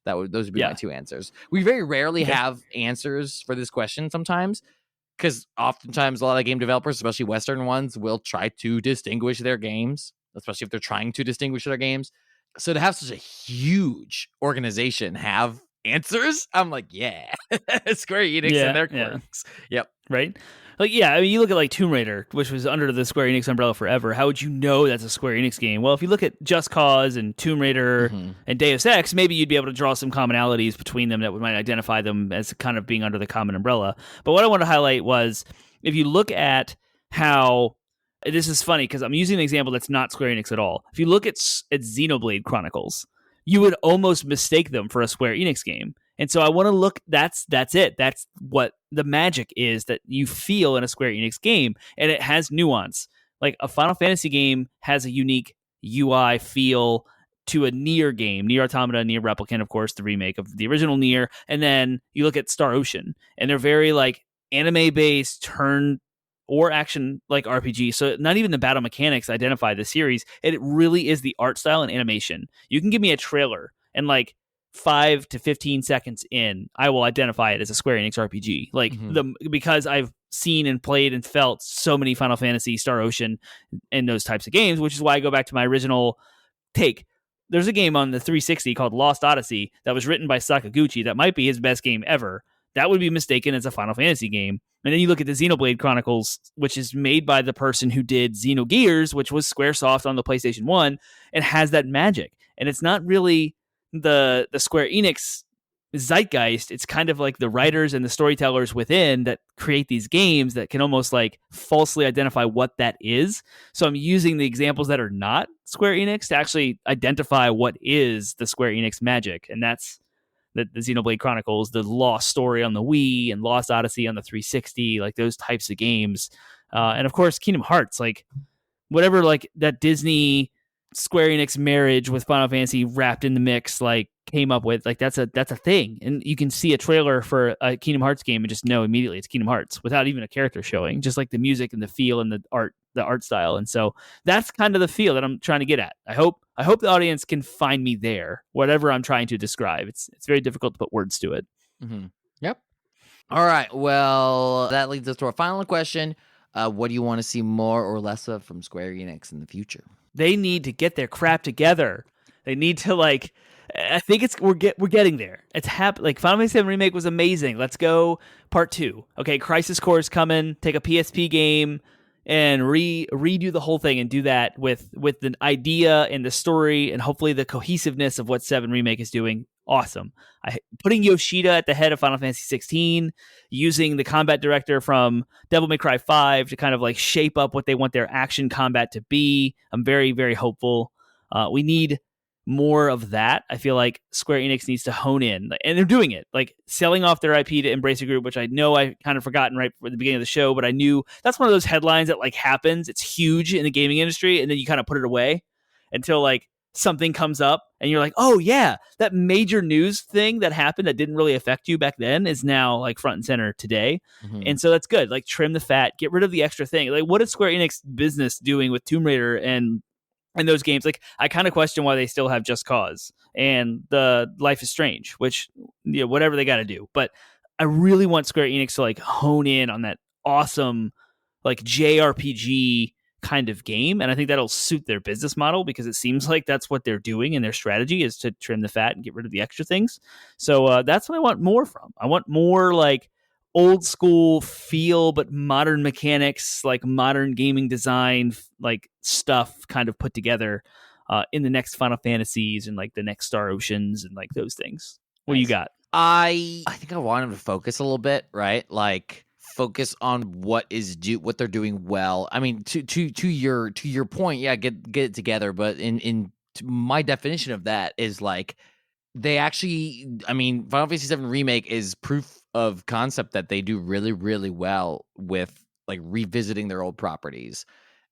those would be my two answers. We very rarely have answers for this question sometimes, because oftentimes a lot of game developers, especially Western ones, will try to distinguish their games, especially if they're trying to distinguish their games. So to have such a huge organization have answers, I'm like, yeah, Square Enix and their quirks. Yep. Right? You look at Tomb Raider, which was under the Square Enix umbrella forever. How would you know that's a Square Enix game? Well, if you look at Just Cause and Tomb Raider and Deus Ex, maybe you'd be able to draw some commonalities between them that might identify them as kind of being under the common umbrella. But what I want to highlight was, if you look at how, this is funny because I'm using an example that's not Square Enix at all. If you look at Xenoblade Chronicles, you would almost mistake them for a Square Enix game. And so I want to look, that's it. That's what the magic is that you feel in a Square Enix game. And it has nuance. A Final Fantasy game has a unique UI feel to a Nier game. Nier Automata, Nier Replicant, of course, the remake of the original Nier. And then you look at Star Ocean, and they're very anime-based, turn or action RPG. So not even the battle mechanics identify the series. It really is the art style and animation. You can give me a trailer and 5 to 15 seconds in, I will identify it as a Square Enix RPG. Because I've seen and played and felt so many Final Fantasy, Star Ocean, and those types of games, which is why I go back to my original take. There's a game on the 360 called Lost Odyssey that was written by Sakaguchi that might be his best game ever. That would be mistaken as a Final Fantasy game. And then you look at the Xenoblade Chronicles, which is made by the person who did Xenogears, which was Squaresoft on the PlayStation 1, and has that magic. And it's not really the Square Enix zeitgeist. It's kind of the writers and the storytellers within that create these games that can almost falsely identify what that is. So I'm using the examples that are not Square Enix to actually identify what is the Square Enix magic. And that's the Xenoblade Chronicles, the Lost Story on the Wii, and Lost Odyssey on the 360, those types of games. And of course, Kingdom Hearts, whatever that Disney Square Enix marriage with Final Fantasy wrapped in the mix, like came up with, like that's a thing, and you can see a trailer for a Kingdom Hearts game and just know immediately it's Kingdom Hearts without even a character showing, just like the music and the feel and the art style. And so that's kind of the feel that I'm trying to get at. I hope the audience can find me there, whatever I'm trying to describe. It's very difficult to put words to it. Mm-hmm. Yep. All right. Well, that leads us to our final question. What do you want to see more or less of from Square Enix in the future? They need to get their crap together. They need to, like, I think we're getting there. It's like Final Fantasy VII Remake was amazing. Let's go part 2. Okay, Crisis Core is coming. Take a PSP game and redo the whole thing and do that with the idea and the story and hopefully the cohesiveness of what 7 Remake is doing. Awesome. Putting Yoshida at the head of Final Fantasy 16, using the combat director from Devil May Cry 5 to kind of like shape up what they want their action combat to be. I'm very, very hopeful. We need more of that. I feel like Square Enix needs to hone in, and they're doing it, like selling off their IP to Embracer Group, which I know I kind of forgotten right at the beginning of the show, but I knew that's one of those headlines that like happens. It's huge in the gaming industry, and then you kind of put it away until like something comes up and you're like, oh yeah, that major news thing that happened that didn't really affect you back then is now like front and center today. Mm-hmm. And so that's good. Like trim the fat, get rid of the extra thing. Like what is Square Enix business doing with Tomb Raider and those games? Like I kind of question why they still have Just Cause and the Life is Strange, which, you know, whatever they got to do. But I really want Square Enix to like hone in on that awesome like JRPG kind of game, and I think that'll suit their business model because it seems like that's what they're doing, and their strategy is to trim the fat and get rid of the extra things. So that's what I want more from. I want more like old school feel but modern mechanics, like modern gaming design, like stuff kind of put together in the next Final Fantasies and like the next Star Oceans and like those things. What do you got? I think I want them to focus a little bit, right? Like focus on what they're doing well. I mean, to your point, yeah, get it together. But in my definition of that is like they actually, I mean, Final Fantasy VII Remake is proof of concept that they do really, really well with like revisiting their old properties.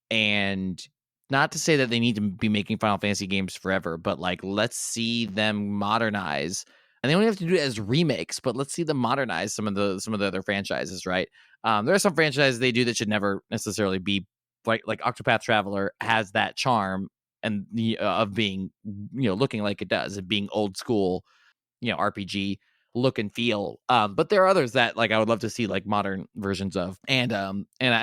And not to say that they need to be making Final Fantasy games forever, but like let's see them modernize. And they don't have to do it as remakes, but let's see them modernize some of the other franchises, right? There are some franchises they do that should never necessarily be like Octopath Traveler has that charm and of being, you know, looking like it does and being old school, you know, RPG look and feel. But there are others that like I would love to see like modern versions of. And I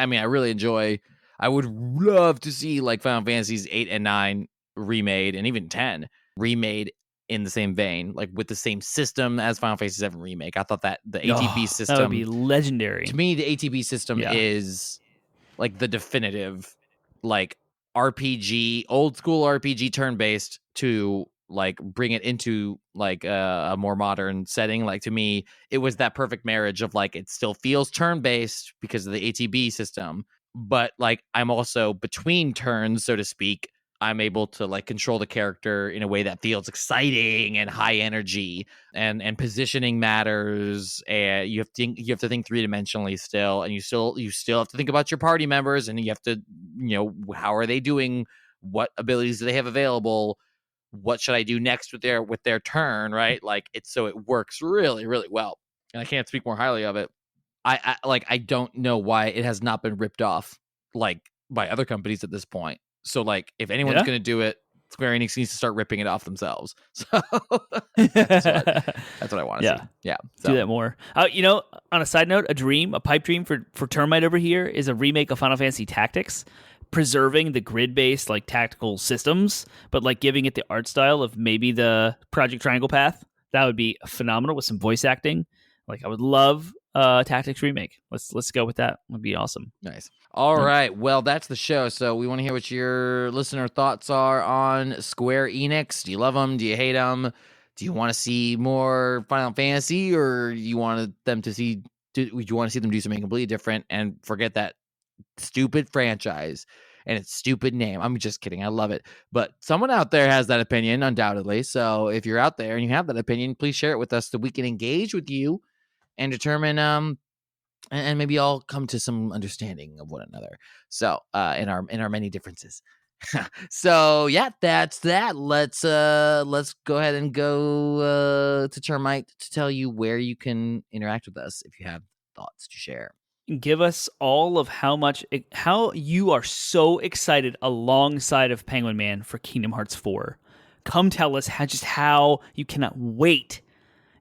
mean I really enjoy. I would love to see like Final Fantasies 8 and 9 remade, and even 10 remade in the same vein, like with the same system as Final Fantasy VII Remake. I thought that the ATB system, that would be legendary. To me, the ATB system is like the definitive like RPG, old school RPG turn-based to like bring it into like a more modern setting. Like to me, it was that perfect marriage of like it still feels turn-based because of the ATB system, but like I'm also between turns, so to speak. I'm able to like control the character in a way that feels exciting and high energy, and positioning matters. And you have to think 3-dimensionally still, and you still have to think about your party members, and you have to, you know, how are they doing? What abilities do they have available? What should I do next with their turn? Right? Like so it works really, really well. And I can't speak more highly of it. I don't know why it has not been ripped off like by other companies at this point. So, like, if anyone's going to do it, Square Enix needs to start ripping it off themselves. So that's what I want to see. Yeah, do that more. You know, on a side note, a pipe dream for Termite over here is a remake of Final Fantasy Tactics, preserving the grid-based like tactical systems, but like giving it the art style of maybe the Project Triangle path. That would be phenomenal with some voice acting. Like, I would love Tactics remake. Let's go with that. Would be awesome. Nice. All right. Well, that's the show. So we want to hear what your listener thoughts are on Square Enix. Do you love them? Do you hate them? Do you want to see more Final Fantasy, or you want them to see? Do you want to see them do something completely different and forget that stupid franchise and its stupid name? I'm just kidding. I love it. But someone out there has that opinion, undoubtedly. So if you're out there and you have that opinion, please share it with us so we can engage with you and determine and maybe all come to some understanding of one another. So in our many differences. So yeah, that's that. Let's go ahead and go to Termite to tell you where you can interact with us if you have thoughts to share. Give us all of how you are so excited alongside of Penguin Man for Kingdom Hearts 4. Come tell us how you cannot wait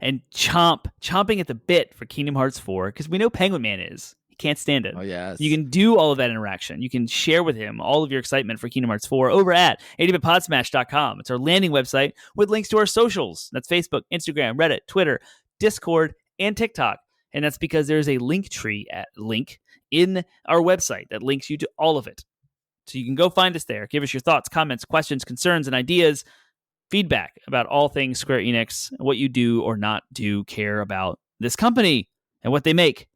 and chomping at the bit for Kingdom Hearts 4, because we know Penguin Man is. He can't stand it. Oh yes. You can do all of that interaction. You can share with him all of your excitement for Kingdom Hearts 4 over at 80bitpodsmash.com. It's our landing website with links to our socials. That's Facebook, Instagram, Reddit, Twitter, Discord, and TikTok. And that's because there's a link in our website that links you to all of it. So you can go find us there. Give us your thoughts, comments, questions, concerns, and ideas. Feedback about all things Square Enix, what you do or not do care about this company and what they make.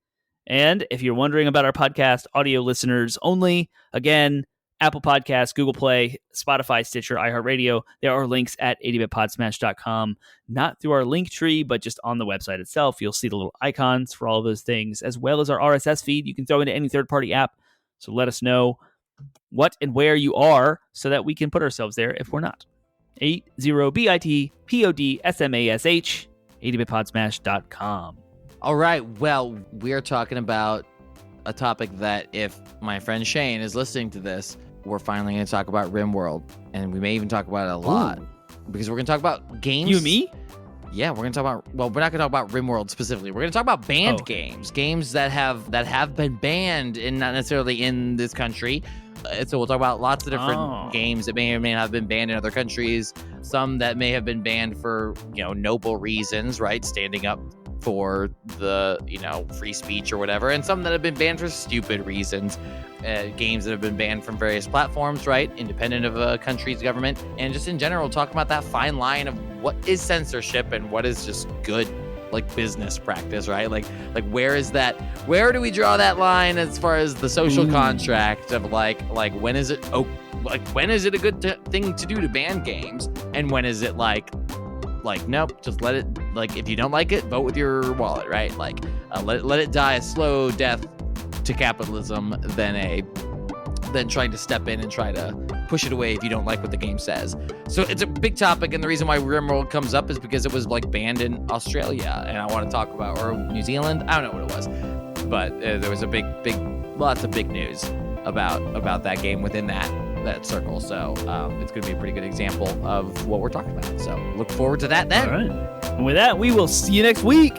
And if you're wondering about our podcast, audio listeners only, again, Apple Podcasts, Google Play, Spotify, Stitcher, iHeartRadio. There are links at 80bitpodsmash.com, not through our link tree, but just on the website itself. You'll see the little icons for all of those things, as well as our RSS feed you can throw into any third-party app. So let us know what and where you are so that we can put ourselves there if we're not. 80bitpodsmash, 80bitpodsmash.com. All right. Well, we are talking about a topic that if my friend Shane is listening to this, we're finally going to talk about RimWorld. And we may even talk about it a lot. Ooh. Because we're going to talk about games. You and me? Yeah, we're going to talk about, well, we're not going to talk about RimWorld specifically. We're going to talk about banned games. Games that have been banned and not necessarily in this country. So we'll talk about lots of different games that may or may not have been banned in other countries. Some that may have been banned for, noble reasons, right? Standing up for the, free speech or whatever. And some that have been banned for stupid reasons. Games that have been banned from various platforms, right? Independent of a country's government. And just in general, talk about that fine line of what is censorship and what is just good, business practice, right? Like where is that? Where do we draw that line as far as the social contract of when is it? When is it a good thing to do to ban games? And when is it nope, just let it, if you don't like it, vote with your wallet, right? Let it die a slow death to capitalism than trying to step in and try to push it away if you don't like what the game says. So it's a big topic, and the reason why RimWorld comes up is because it was banned in Australia, and I want to talk about, or New Zealand, I don't know what it was, but there was a lots of big news about that game within that circle. So it's going to be a pretty good example of what we're talking about. So look forward to that then. All right. And with that, we will see you next week.